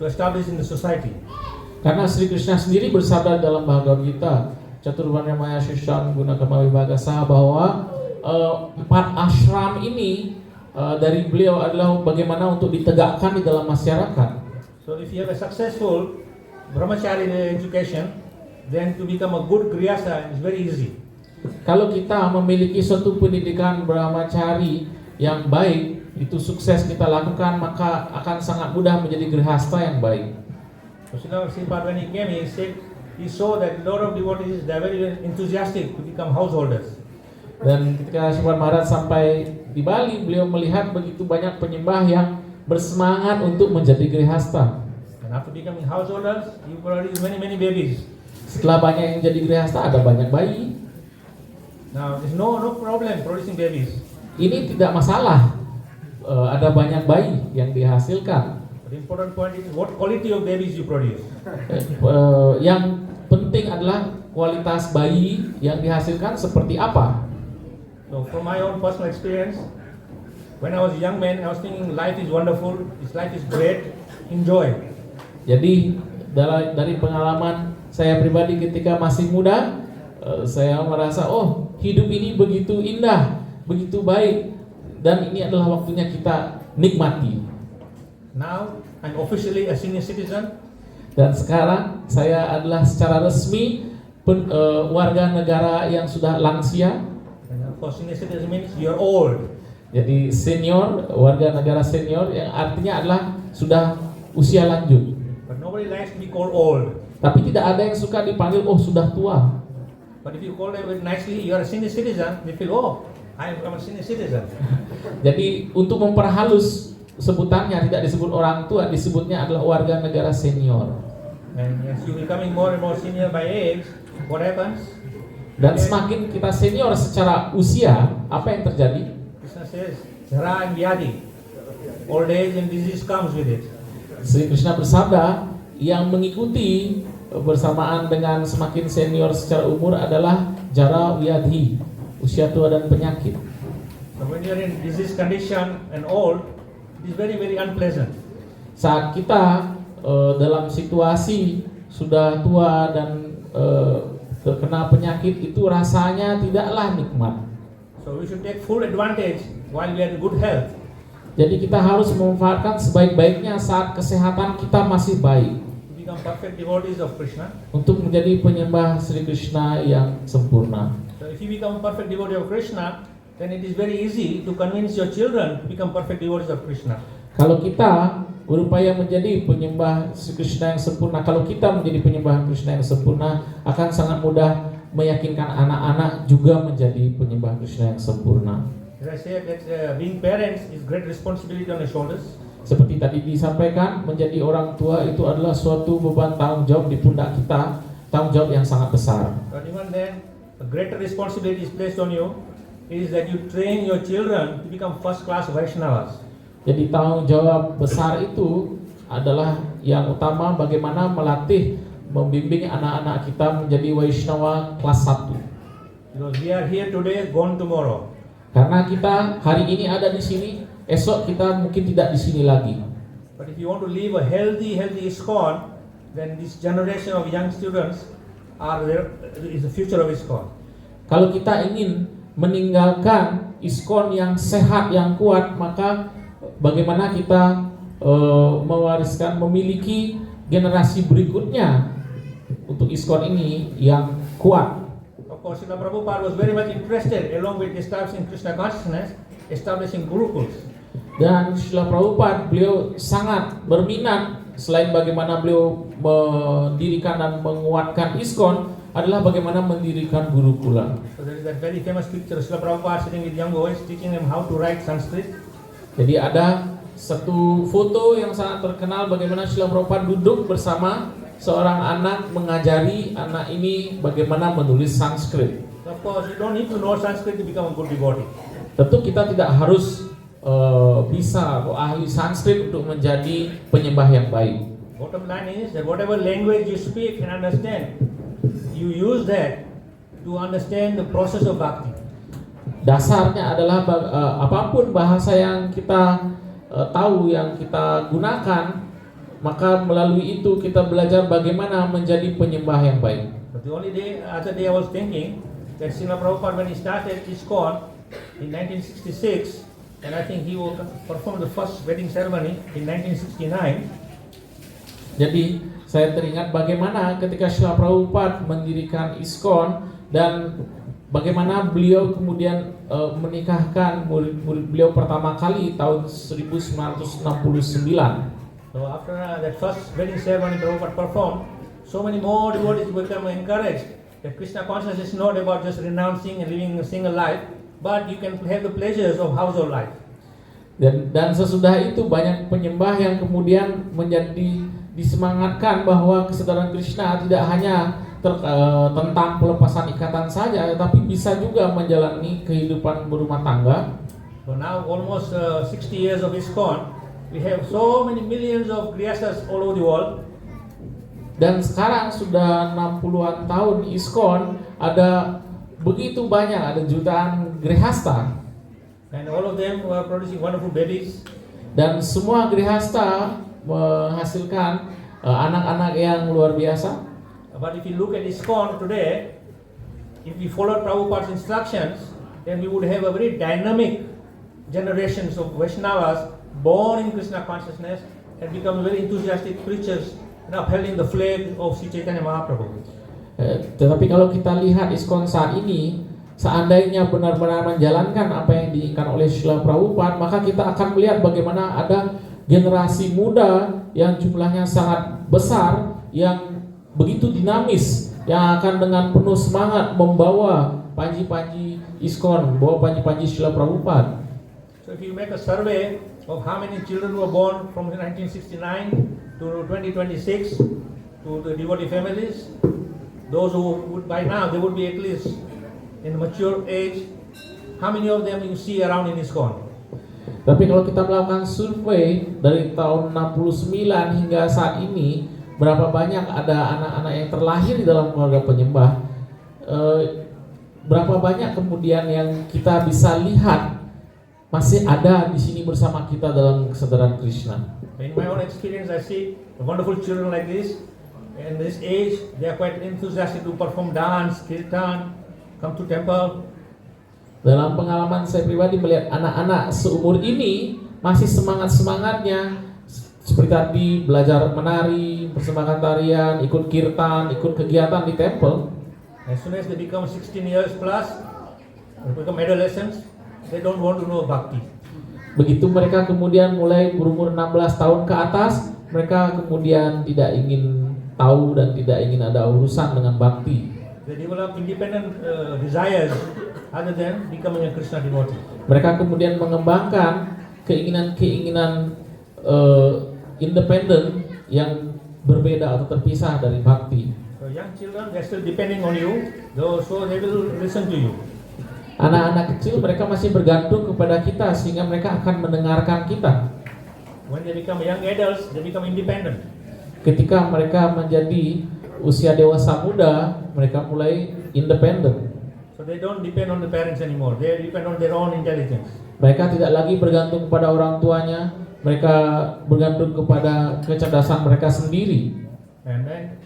to establish in the society. Karena Sri Krishna sendiri bersabda dalam Bhagavad Gita, Chaturvarnya Maya System Guna Karma Vibhaga Saha, bahwa 4 ashram ini dari beliau adalah bagaimana untuk ditegakkan di dalam masyarakat. So if you have a successful brahmachari education, then to become a good grihastha is very easy. Kalau kita memiliki suatu pendidikan brahmachari yang baik, itu sukses kita lakukan, maka akan sangat mudah menjadi grihastha yang baik. So Srila Sripad, when he came, he saw that a lot of devotees, they are very enthusiastic to become householders. Dan ketika Sripad Maharaj sampai di Bali, beliau melihat begitu banyak penyembah yang bersemangat untuk menjadi grihastha. And after becoming householders, you produce many babies. Setelah banyak yang jadi grihastha, ada banyak bayi. Now there's no problem producing babies. Ini tidak masalah, ada banyak bayi yang dihasilkan. But the important point is what quality of babies you produce. Yang penting adalah kualitas bayi yang dihasilkan seperti apa. So from my own personal experience, when I was a young man, I was thinking life is wonderful, this life is great, enjoy. Jadi dari pengalaman saya pribadi ketika masih muda, saya merasa hidup ini begitu indah, begitu baik, dan ini adalah waktunya kita nikmati. Now I'm officially a senior citizen. Dan sekarang saya adalah secara resmi warga negara yang sudah lansia. And of course senior citizen means you're old. Jadi senior, warga negara senior yang artinya adalah sudah usia lanjut. But nobody likes to be called old. Tapi tidak ada yang suka dipanggil sudah tua. But if you call them nicely, you're a senior citizen, they feel, I'm a senior citizen. Jadi untuk memperhalus sebutannya tidak disebut orang tua, disebutnya adalah warga negara senior. And as you becoming more and more senior by age, what happens? Dan semakin kita senior secara usia, apa yang terjadi? Krishna says, Jara and Vyadi. Old age and disease comes with it. Sri Krishna bersabda, yang mengikuti bersamaan dengan semakin senior secara umur adalah jara wyadhi, usia tua dan penyakit. So when you're in disease condition and old, it is very unpleasant. Saat kita dalam situasi sudah tua dan terkena penyakit, itu rasanya tidaklah nikmat. So we should take full advantage while we are in good health. Jadi kita harus memanfaatkan sebaik-baiknya saat kesehatan kita masih baik, Become perfect devotees of Krishna. untuk menjadi penyembah Sri Krishna yang sempurna. So if you become a perfect devotee of Krishna, then it is very easy to convince your children to become perfect devotees of Krishna. Kalau kita berupaya menjadi penyembah Sri Krishna yang sempurna, kalau kita menjadi penyembah Krishna yang sempurna, akan sangat mudah meyakinkan anak-anak juga menjadi penyembah Krishna yang sempurna. As I said, that being parents is great responsibility on the shoulders. Seperti tadi disampaikan, menjadi orang tua itu adalah suatu beban tanggung jawab di pundak kita, tanggung jawab yang sangat besar. But even then, a greater responsibility is placed on you is that you train your children to become first-class Vaishnavas. Jadi tanggung jawab besar itu adalah yang utama, bagaimana melatih, membimbing anak-anak kita menjadi Vaishnava kelas 1. Because we are here today, gone tomorrow. Karena kita hari ini ada di sini, esok kita mungkin tidak di sini lagi. But if you want to live a healthy ISKCON, then this generation of young students is the future of ISKCON. Kalau kita ingin meninggalkan ISKCON yang sehat, yang kuat, maka bagaimana kita mewariskan, memiliki generasi berikutnya untuk ISKCON ini yang kuat. Of course, Srila Prabhupada was very much interested, along with establishing Krishna consciousness, establishing gurukuls. Dan Srila Prabhupada, beliau sangat berminat, selain bagaimana beliau mendirikan dan menguatkan ISKCON, adalah bagaimana mendirikan gurukula. So there is that very famous picture of Srila Prabhupada sitting with young boys, teaching them how to write Sanskrit. Jadi ada satu foto yang sangat terkenal bagaimana Srila Prabhupada duduk bersama seorang anak, mengajari anak ini bagaimana menulis Sanskrit. So of course, you don't need to know Sanskrit to become a good devotee. Tentu kita tidak harus bisa atau ahli Sanskrit untuk menjadi penyembah yang baik. Bottom line is that whatever language you speak and understand, you use that to understand the process of bhakti. Dasarnya adalah apapun bahasa yang kita tahu, yang kita gunakan, maka melalui itu kita belajar bagaimana menjadi penyembah yang baik. But the other day I was thinking that Srila Prabhupada, when he started ISKCON in 1966, and I think he will perform the first wedding ceremony in 1969. Jadi saya teringat bagaimana ketika Srila Prabhupada mendirikan ISKCON dan bagaimana beliau kemudian menikahkan murid-murid beliau pertama kali tahun 1969. So after that first wedding ceremony Prabhupada performed, so many more devotees become encouraged that Krishna consciousness is not about just renouncing and living a single life, but you can have the pleasures of household life. Dan sesudah itu banyak penyembah yang kemudian menjadi disemangatkan bahwa kesadaran Krishna tidak hanya tentang pelepasan ikatan saja, tetapi bisa juga menjalani kehidupan berumah tangga. So now almost 60 years of ISKCON, we have so many millions of grihasthas all over the world. Dan sekarang sudah 60-an tahun ISKCON, ada begitu banyak, ada jutaan grihasta. And all of them were producing wonderful babies. Dan semua grihasta menghasilkan anak-anak yang luar biasa. But if you look at ISKCON today, if we followed Prabhupada's instructions, then we would have a very dynamic generations of Vaishnavas born in Krishna consciousness and become very enthusiastic preachers and upholding the flag of Sri Chaitanya Mahaprabhu. Tetapi kalau kita lihat ISKCON saat ini, seandainya benar-benar menjalankan apa yang diinginkan oleh Srila Prabhupada, maka kita akan melihat bagaimana ada generasi muda yang jumlahnya sangat besar, yang begitu dinamis, yang akan dengan penuh semangat membawa panji-panji ISKCON, membawa panji-panji Srila Prabhupada. So if you make a survey of how many children were born from 1969 to 2026 to the devotee families, those who would by now they would be at least in mature age, how many of them you see around in ISKCON? Tapi kalau kita melakukan survei dari tahun 69 hingga saat ini, berapa banyak ada anak-anak yang terlahir di dalam keluarga penyembah, berapa banyak kemudian yang kita bisa lihat masih ada di sini bersama kita dalam kesadaran Krishna. In my own experience, I see wonderful children like this. In this age, they are quite enthusiastic to perform dance, kirtan, come to temple. Dalam pengalaman saya pribadi melihat anak-anak seumur ini masih semangat-semangatnya seperti tadi belajar menari, persembahkan tarian, ikut kirtan, ikut kegiatan di temple. As soon as they become 16 years plus, or become adolescents, they don't want to know bhakti. Begitu mereka kemudian mulai berumur 16 tahun ke atas, mereka kemudian tidak ingin tahu dan tidak ingin ada urusan dengan bhakti. They develop independent desires other than becoming a Krishna devotee. Mereka kemudian mengembangkan keinginan-keinginan independen yang berbeda atau terpisah dari bakti. So young children, they're still depending on you, so they will listen to you. Anak-anak kecil mereka masih bergantung kepada kita sehingga mereka akan mendengarkan kita. When they become young adults, they become independent. Ketika mereka menjadi usia dewasa muda, mereka mulai independen. So they don't depend on the parents anymore. They depend on their own intelligence. Mereka tidak lagi bergantung kepada orang tuanya, mereka bergantung kepada kecerdasan mereka sendiri. And then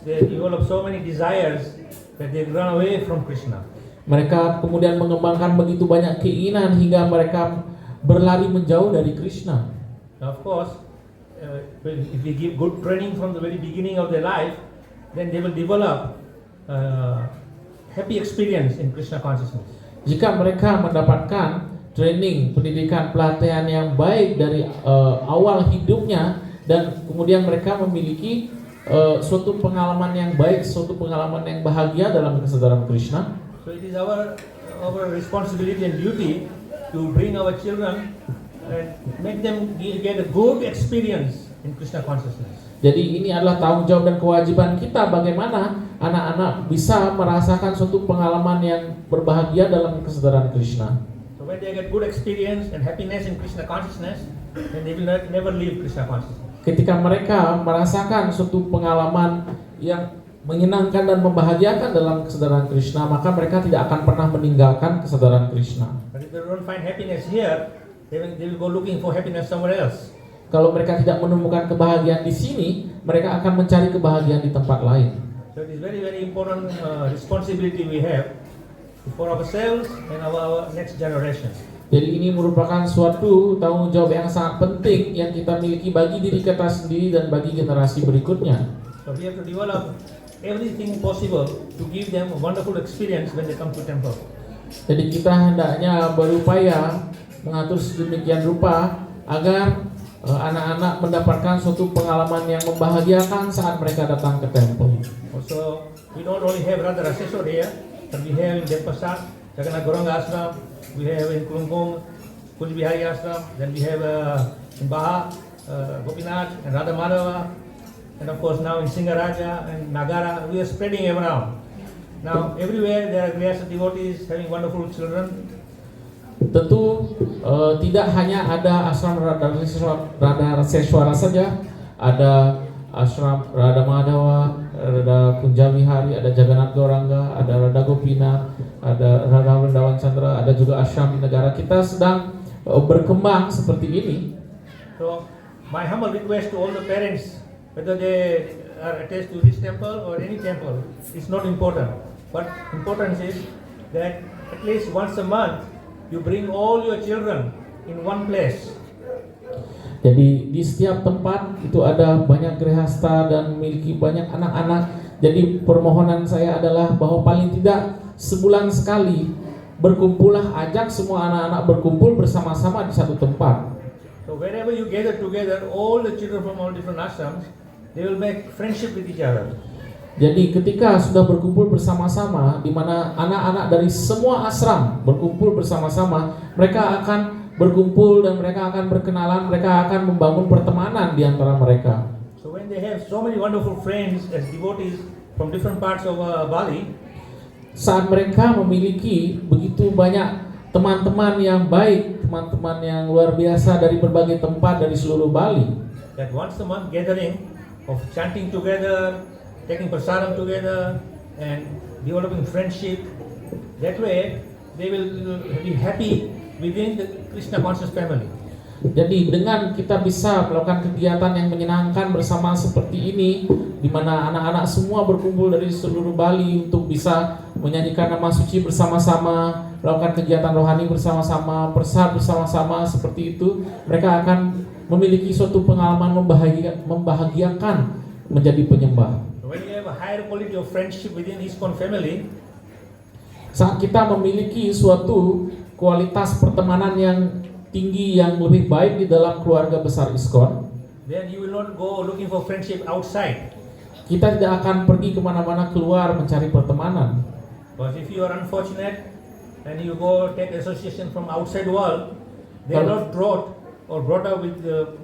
they develop so many desires that they run away from Krishna. Mereka kemudian mengembangkan begitu banyak keinginan hingga mereka berlari menjauh dari Krishna. Now, of course, if we give good training from the very beginning of their life, then they will develop happy experience in Krishna consciousness. Jika mereka mendapatkan training, pendidikan, pelatihan yang baik dari awal hidupnya dan kemudian mereka memiliki suatu pengalaman yang baik, suatu pengalaman yang bahagia dalam kesadaran Krishna. So it is our responsibility and duty to bring our children and make them get a good experience in Krishna consciousness. Jadi ini adalah tanggung jawab dan kewajiban kita bagaimana anak-anak bisa merasakan suatu pengalaman yang berbahagia dalam kesadaran Krishna. So when they get good experience and happiness in Krishna consciousness, then they will never leave Krishna consciousness. Ketika mereka merasakan suatu pengalaman yang menyenangkan dan membahagiakan dalam kesadaran Krishna, maka mereka tidak akan pernah meninggalkan kesadaran Krishna. But if they don't find happiness here, they will go looking for happiness somewhere else. Kalau mereka tidak menemukan kebahagiaan di sini, mereka akan mencari kebahagiaan di tempat lain. So it is very, very important responsibility we have for ourselves and our next generation. Jadi ini merupakan suatu tanggung jawab yang sangat penting yang kita miliki bagi diri kita sendiri dan bagi generasi berikutnya. So we have to develop everything possible to give them a wonderful experience when they come to temple. Jadi kita hendaknya berupaya mengatur sedemikian rupa agar anak-anak mendapatkan suatu pengalaman yang membahagiakan saat mereka datang ke temple. Also, we don't only have Radha Raseshwar here, but we have in Denpasar, Jagannath Gauranga Ashram, we have in Kulungkung, Kuj Bihari Ashram, then we have in Baha, Gopinath and Radha Madhava, and of course now in Singaraja and Nagara, we are spreading around. Now, everywhere there are Grihastha devotees having wonderful children. Tentu tidak hanya ada ashram Radha Raseshwara saja, ada ashram Radha Madhava, ada Kunja Vihari, ada Jagannath Gauranga, ada Radha Gopinath, ada Radha Vrindavan Chandra, ada juga ashram di negara kita sedang berkembang seperti ini. So, my humble request to all the parents, whether they are attached to this temple or any temple, is not important. But important is that at least once a month, you bring all your children in one place. Jadi di setiap tempat itu ada banyak grihasta dan memiliki banyak anak-anak. Jadi permohonan saya adalah bahwa paling tidak sebulan sekali berkumpullah, ajak semua anak-anak berkumpul bersama-sama di satu tempat. So wherever you gather together, all the children from all different ashrams, they will make friendship with each other. Jadi ketika sudah berkumpul bersama-sama, di mana anak-anak dari semua ashram berkumpul bersama-sama, mereka akan berkumpul dan mereka akan berkenalan, mereka akan membangun pertemanan di antara mereka. So when they have so many wonderful friends as devotees from different parts of Bali, saat mereka memiliki begitu banyak teman-teman yang baik, teman-teman yang luar biasa dari berbagai tempat dari seluruh Bali, that once a month gathering of chanting together, taking prasadam together, and developing friendship, that way they will be happy within the Krishna conscious family. Jadi dengan kita bisa melakukan kegiatan yang menyenangkan bersama seperti ini, di mana anak-anak semua berkumpul dari seluruh Bali untuk bisa menyanyikan nama suci bersama-sama, melakukan kegiatan rohani bersama-sama, persad bersama-sama seperti itu, mereka akan memiliki suatu pengalaman membahagiakan menjadi penyembah. When you have a higher quality of friendship within ISKCON family, saat kita memiliki suatu kualitas pertemanan yang tinggi, yang lebih baik di dalam keluarga besar ISKCON, then you will not go looking for friendship outside. kita tidak akan pergi kemana-mana keluar mencari pertemanan. Because if you are unfortunate and you go take association from outside world, they are not brought up with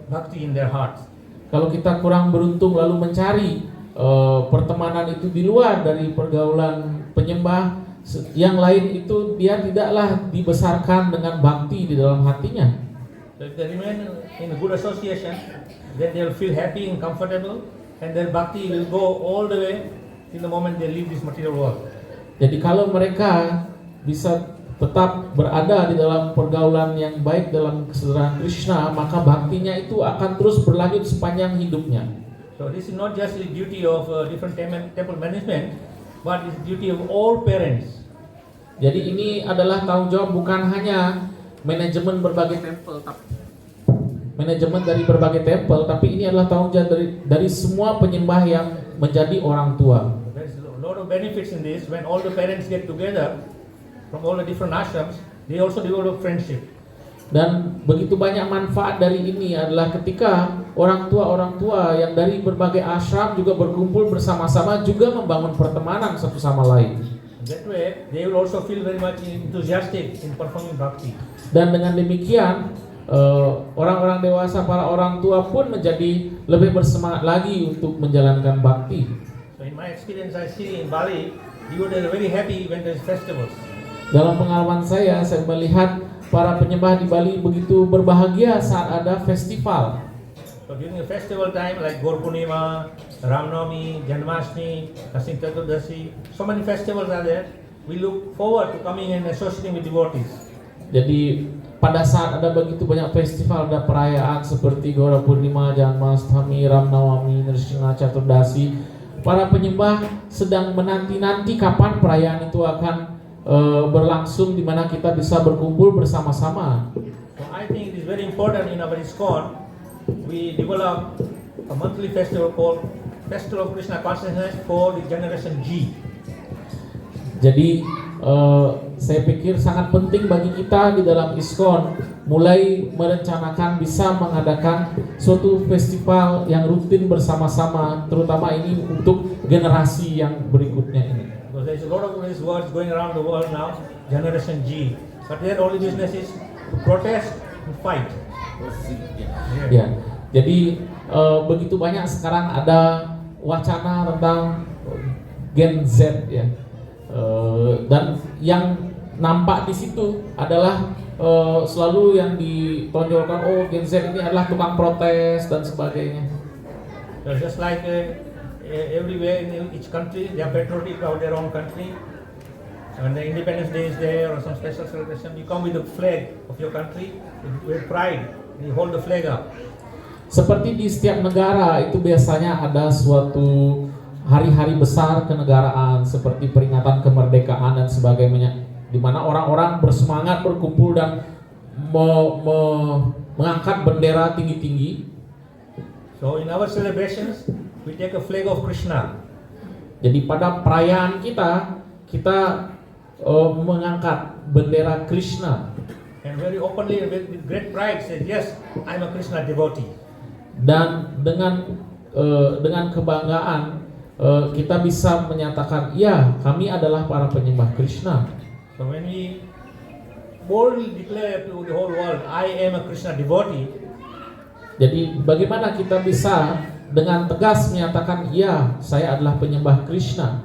bhakti in their hearts. Kalau kita kurang beruntung lalu mencari pertemanan itu di luar dari pergaulan penyembah yang lain, itu dia tidaklah dibesarkan dengan bakti di dalam hatinya. So if they remain in a good association, then they will feel happy and comfortable, and their bhakti will go all the way in the moment they leave this material world. Jadi kalau mereka bisa tetap berada di dalam pergaulan yang baik dalam kesadaran Krishna, maka baktinya itu akan terus berlanjut sepanjang hidupnya. So this is not just the duty of different temple management, but it's the duty of all parents. Jadi ini adalah tanggung jawab bukan hanya manajemen berbagai tempel, manajemen dari berbagai tempel, tapi ini adalah tanggung jawab dari semua penyembah yang menjadi orang tua. There's a lot of benefits in this. When all the parents get together from all the different ashrams, they also develop friendship. Dan begitu banyak manfaat dari ini adalah ketika orang tua yang dari berbagai ashram juga berkumpul bersama-sama, juga membangun pertemanan satu sama lain. That way, they will also feel very much enthusiastic in performing bhakti. Dan dengan demikian orang-orang dewasa, para orang tua pun menjadi lebih bersemangat lagi untuk menjalankan bakti. So in my experience, I see in Bali, devotees are very happy when there's festivals. Dalam pengalaman saya melihat para penyembah di Bali begitu berbahagia saat ada festival. So during the festival time, like Gaur Purnima, Ram Navami, Janmashtami, Kasing Chaturdasi, so many festivals are there. We look forward to coming and associating with devotees. Jadi pada saat ada begitu banyak festival, ada perayaan seperti Gaur Purnima, Janmashtami, Ram Navami, Nrsimha Chaturdasi, para penyembah sedang menanti-nanti kapan perayaan itu akan berlangsung, di mana kita bisa berkumpul bersama-sama. So I think it is very important in our ISKCON, we develop a monthly festival called Festival of Krishna Consciousness for the Generation G. Jadi saya pikir sangat penting bagi kita di dalam ISKCON mulai merencanakan bisa mengadakan suatu festival yang rutin bersama-sama, terutama ini untuk generasi yang berikutnya ini. Because there is a lot of these words going around the world now, Generation G. But their only business is to protest and fight. Ya, jadi begitu banyak sekarang ada wacana tentang Gen Z ya, dan yang nampak di situ adalah selalu yang ditonjolkan, oh Gen Z ini adalah tukang protes dan sebagainya. So just like everywhere in each country, they are patriotic about their own country. When the Independence Day is there or some special celebration, you come with the flag of your country with pride. You hold the flag up. Seperti di setiap negara itu biasanya ada suatu hari-hari besar kenegaraan seperti peringatan kemerdekaan dan sebagainya, di mana orang-orang bersemangat berkumpul dan mengangkat bendera tinggi-tinggi. So in our celebrations, we take a flag of Krishna. Jadi pada perayaan kita mengangkat bendera Krishna. And very openly, with great pride, says, yes, I'm a Krishna devotee. Dan dengan kebanggaan kita bisa menyatakan, ya kami adalah para penyembah Krishna. So when we boldly declare to the whole world, I am a Krishna devotee. Jadi bagaimana kita bisa dengan tegas menyatakan, ya saya adalah penyembah Krishna,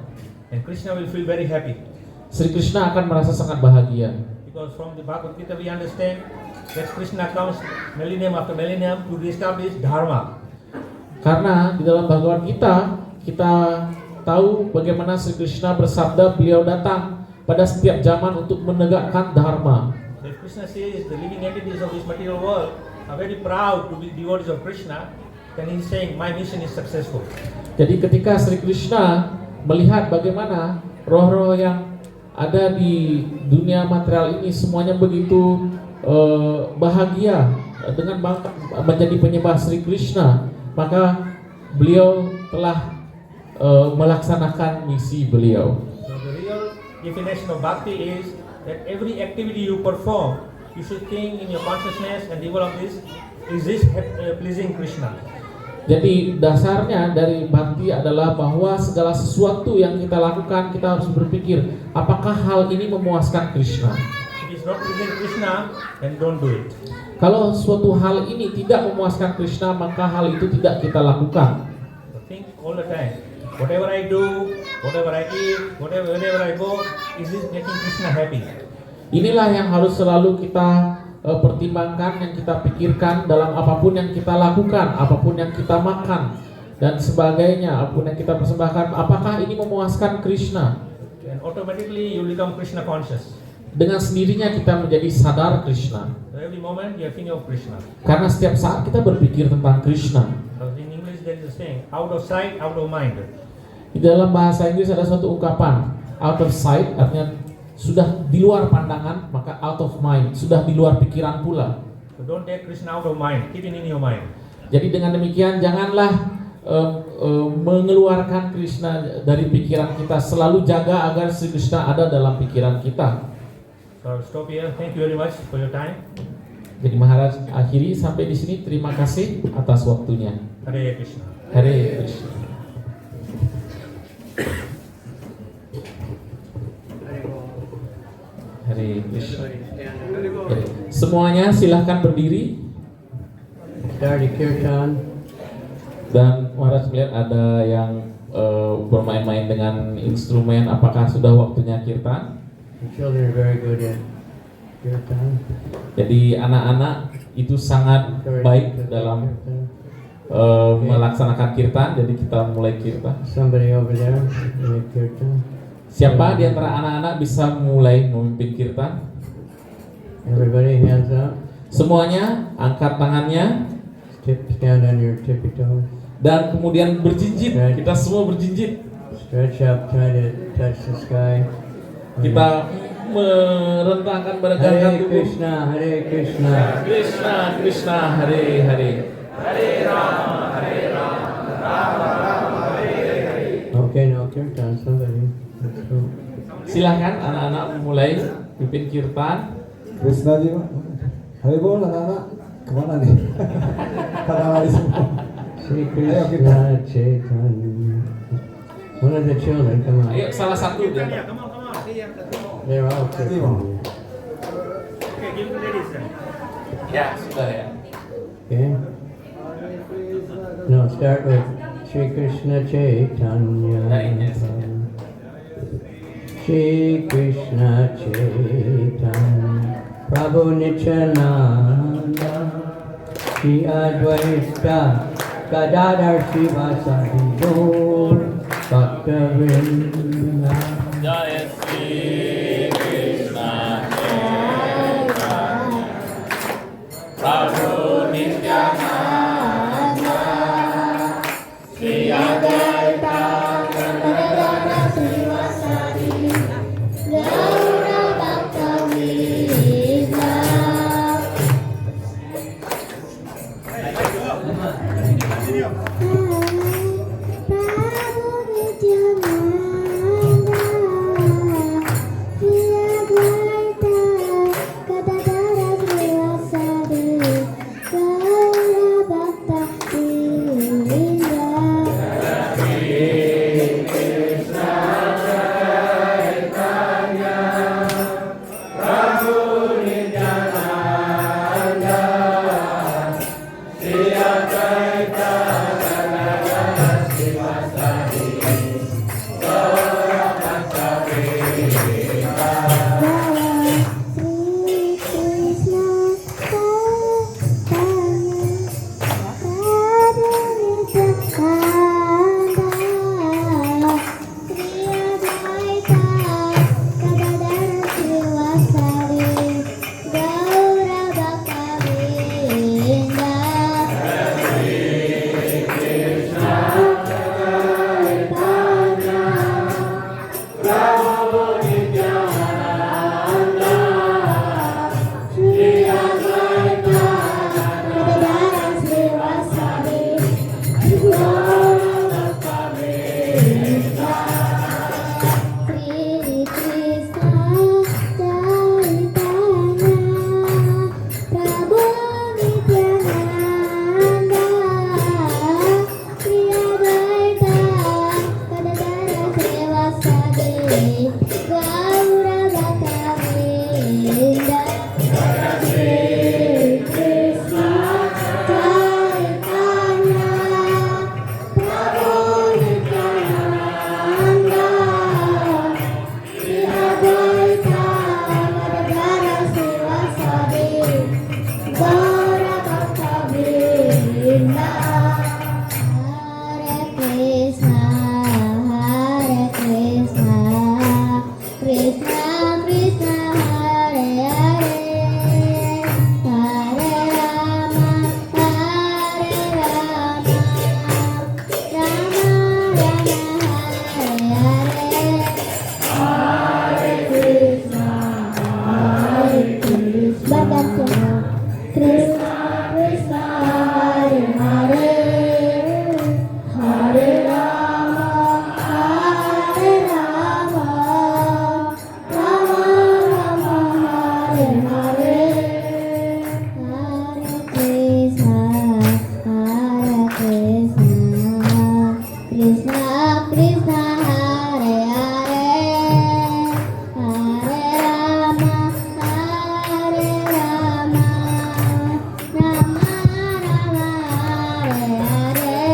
And Krishna will feel very happy. Sri Krishna akan merasa sangat bahagia. Because from the Bhagavad Gita we understand that Krishna comes millennium after millennium to reestablish Dharma. Karena di dalam Bhagavad Gita kita tahu bagaimana Sri Krishna bersabda, beliau datang pada setiap zaman untuk menegakkan Dharma. So if Krishna says the living entities of this material world are very proud to be devotees of Krishna, then he is saying my mission is successful. Jadi ketika Sri Krishna melihat bagaimana roh-roh yang ada di dunia material ini semuanya begitu bahagia dengan menjadi penyembah Sri Krishna, maka beliau telah melaksanakan misi beliau. So the real definition of bhakti is that every activity you perform, you should think in your consciousness and develop this, is this pleasing Krishna? Jadi dasarnya dari bhakti adalah bahwa segala sesuatu yang kita lakukan kita harus berpikir apakah hal ini memuaskan Krishna. If it's not pleasing Krishna, then don't do it. Kalau suatu hal ini tidak memuaskan Krishna, maka hal itu tidak kita lakukan. So think all the time. Whatever I do, whatever I eat, wherever I go, is this making Krishna happy? Inilah yang harus selalu kita pertimbangkan, yang kita pikirkan dalam apapun yang kita lakukan, apapun yang kita makan dan sebagainya, apapun yang kita persembahkan, apakah ini memuaskan Krishna? And automatically you become Krishna conscious. Dengan sendirinya kita menjadi sadar Krishna. So every moment you are thinking of Krishna. Karena setiap saat kita berpikir tentang Krishna. So in English there is a saying, out of sight, out of mind. Di dalam bahasa Inggris ada suatu ungkapan, out of sight artinya sudah di luar pandangan, maka out of mind, sudah di luar pikiran pula. So don't take Krishna out of mind, keep it in your mind. Jadi dengan demikian janganlah mengeluarkan Krishna dari pikiran kita, selalu jaga agar Sri Krishna ada dalam pikiran kita. So I'll stop here. Thank you very much for your time. Jadi Maharaj akhiri sampai di sini. Terima kasih atas waktunya. Hare Krishna. Hare Krishna. Hare Krishna. Semuanya silahkan berdiri. Start the kirtan. Dan Maharaj melihat ada yang bermain-main dengan instrumen. Apakah sudah waktunya kirtan? The children are very good at kirtan. Jadi anak-anak itu sangat baik dalam melaksanakan kirtan. Jadi kita mulai kirtan. Somebody over there make kirtan. Siapa di antara anak-anak bisa mulai memimpin kirtan? Everybody hands up. Semuanya angkat tangannya Stand on your tippy toes. dan kemudian berjinjit. Kita semua berjinjit. Stretch up, try to touch the sky. Kita merentangkan badan Hare tubuh. Krishna, Hare Krishna. Krishna, Krishna, Hare Hare. Okay, now kirtan, somebody. Let's go. Silahkan anak-anak mulai pimpin kirtan. Krishna ji, Hari Bol anak-anak kemana nih? Kata lari semua. Sri Ayo Krishna Chaitanya. One of the children, come on. Ayo salah satu dia. Come on. They're all kirtan. Okay, give it to ladies then. Ya sudah ya. Okay. No, start with Sri Krishna Chaitanya. Shri Krishna Chaitanya Prabhu Nityananda Shri Advaita Gadadhar Srivasadi Gaur Bhakta-vrinda. Jaya Sri Krishna Chaitanya Prabhu Nityananda Sri Advaita Gadadhar Srivasadi Gaura Bhakta-vrinda. Prabhu Nityananda Gaurava Kavinda Sri Krishna Chaitanya Prabhu Nityananda Sri Advaita Gadadhara Sivasadi Gaurava Kavinda Hare Krishna, Krishna Krishna, Hare Hare, Hare Rama, Rama Rama, Hare Hare, Krishna, Krishna Krishna, Hare Hare, Hare Rama, Rama Rama, Hare Hare, Hare Krishna, Krishna Krishna, Hare Hare, Hare Rama, Rama Rama, Hare Hare,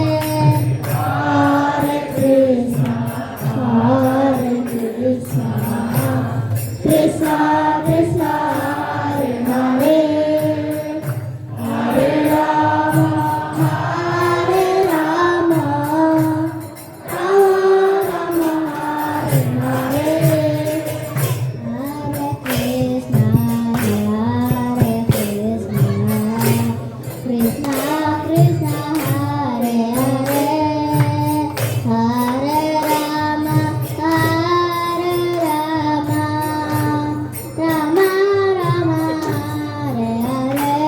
Hare Krishna, Krishna Krishna, Hare Hare, Hare Rama, Rama Rama, Hare Hare, Hare Krishna, Krishna Krishna, Hare Hare, Hare Rama, Rama Rama, Hare Hare,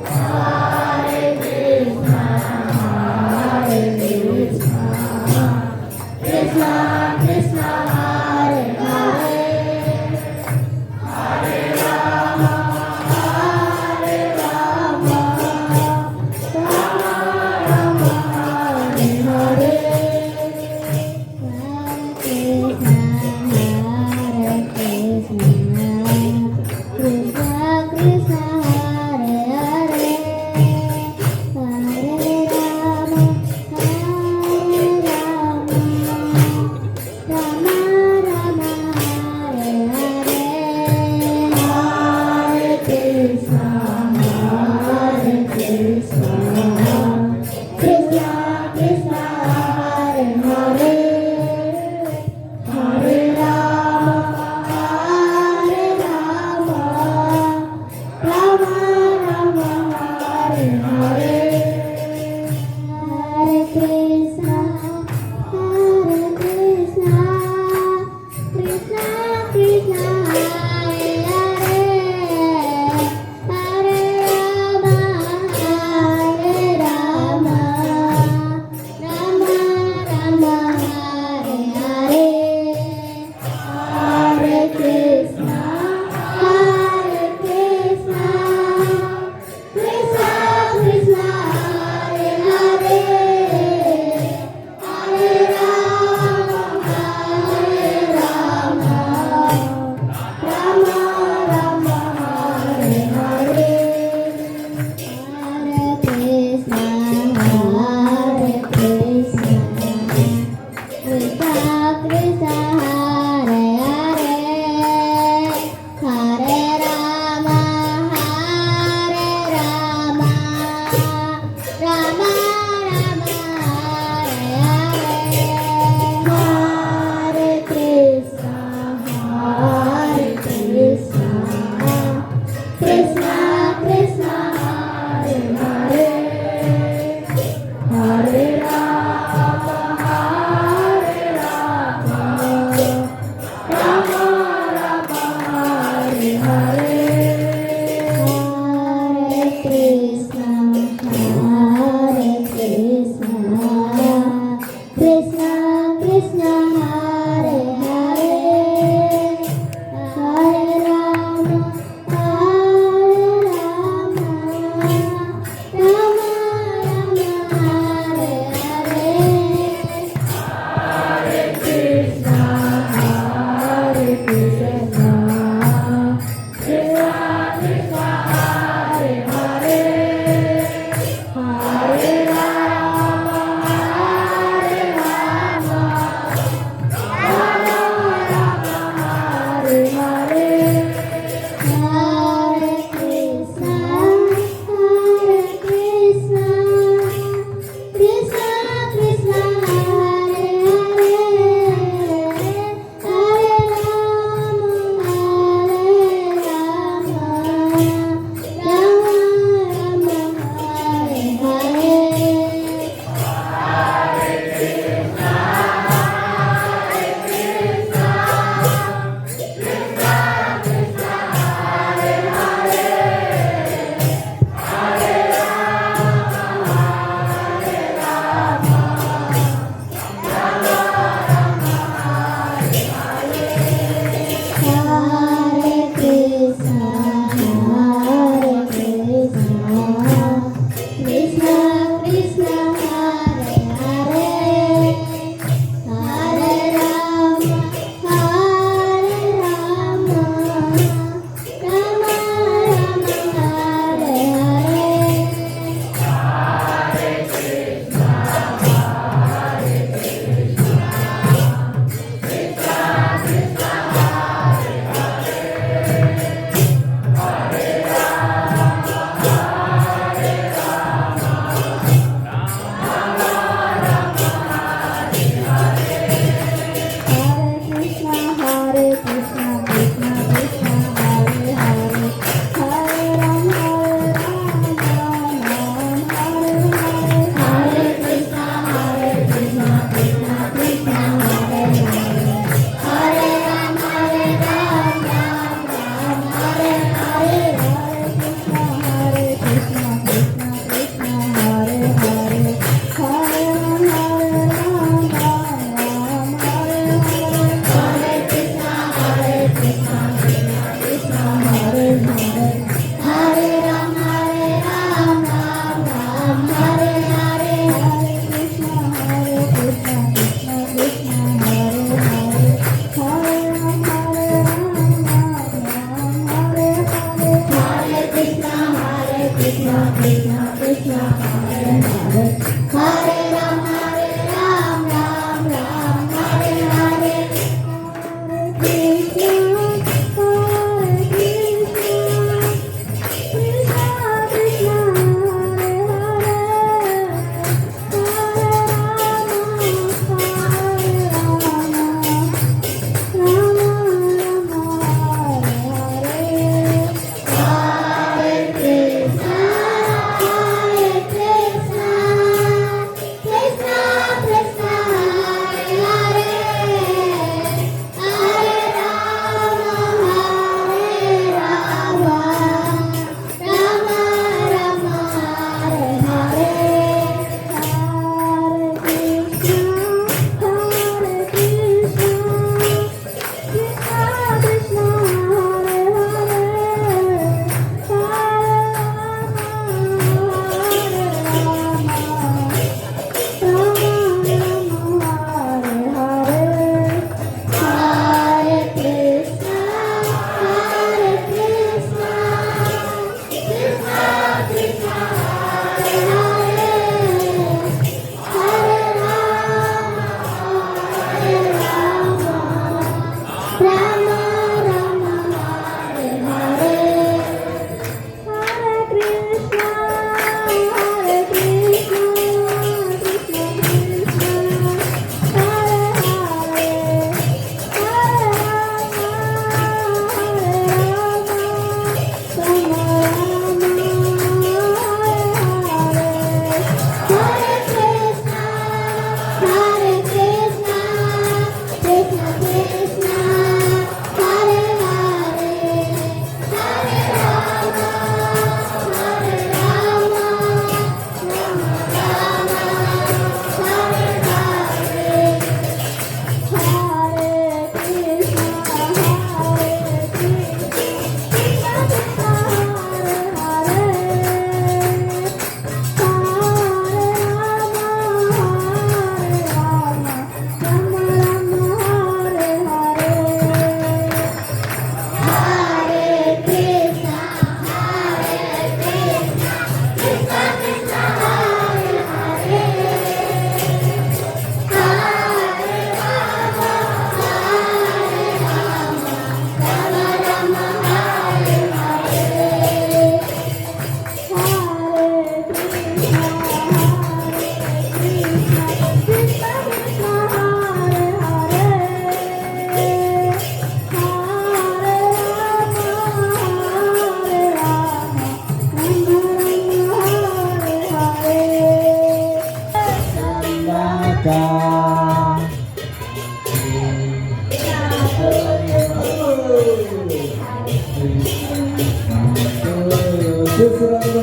Hare Krishna, Krishna Krishna, Hare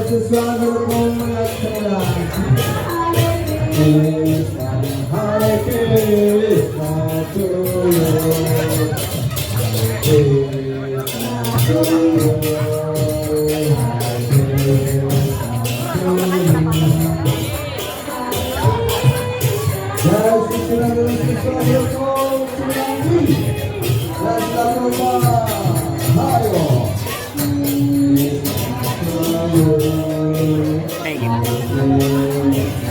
Krishna Hare Krishna to you. Krishna to you. Jai Shri Krishna, Jai Shri Krishna, Jai Shri Krishna, Hare Krishna.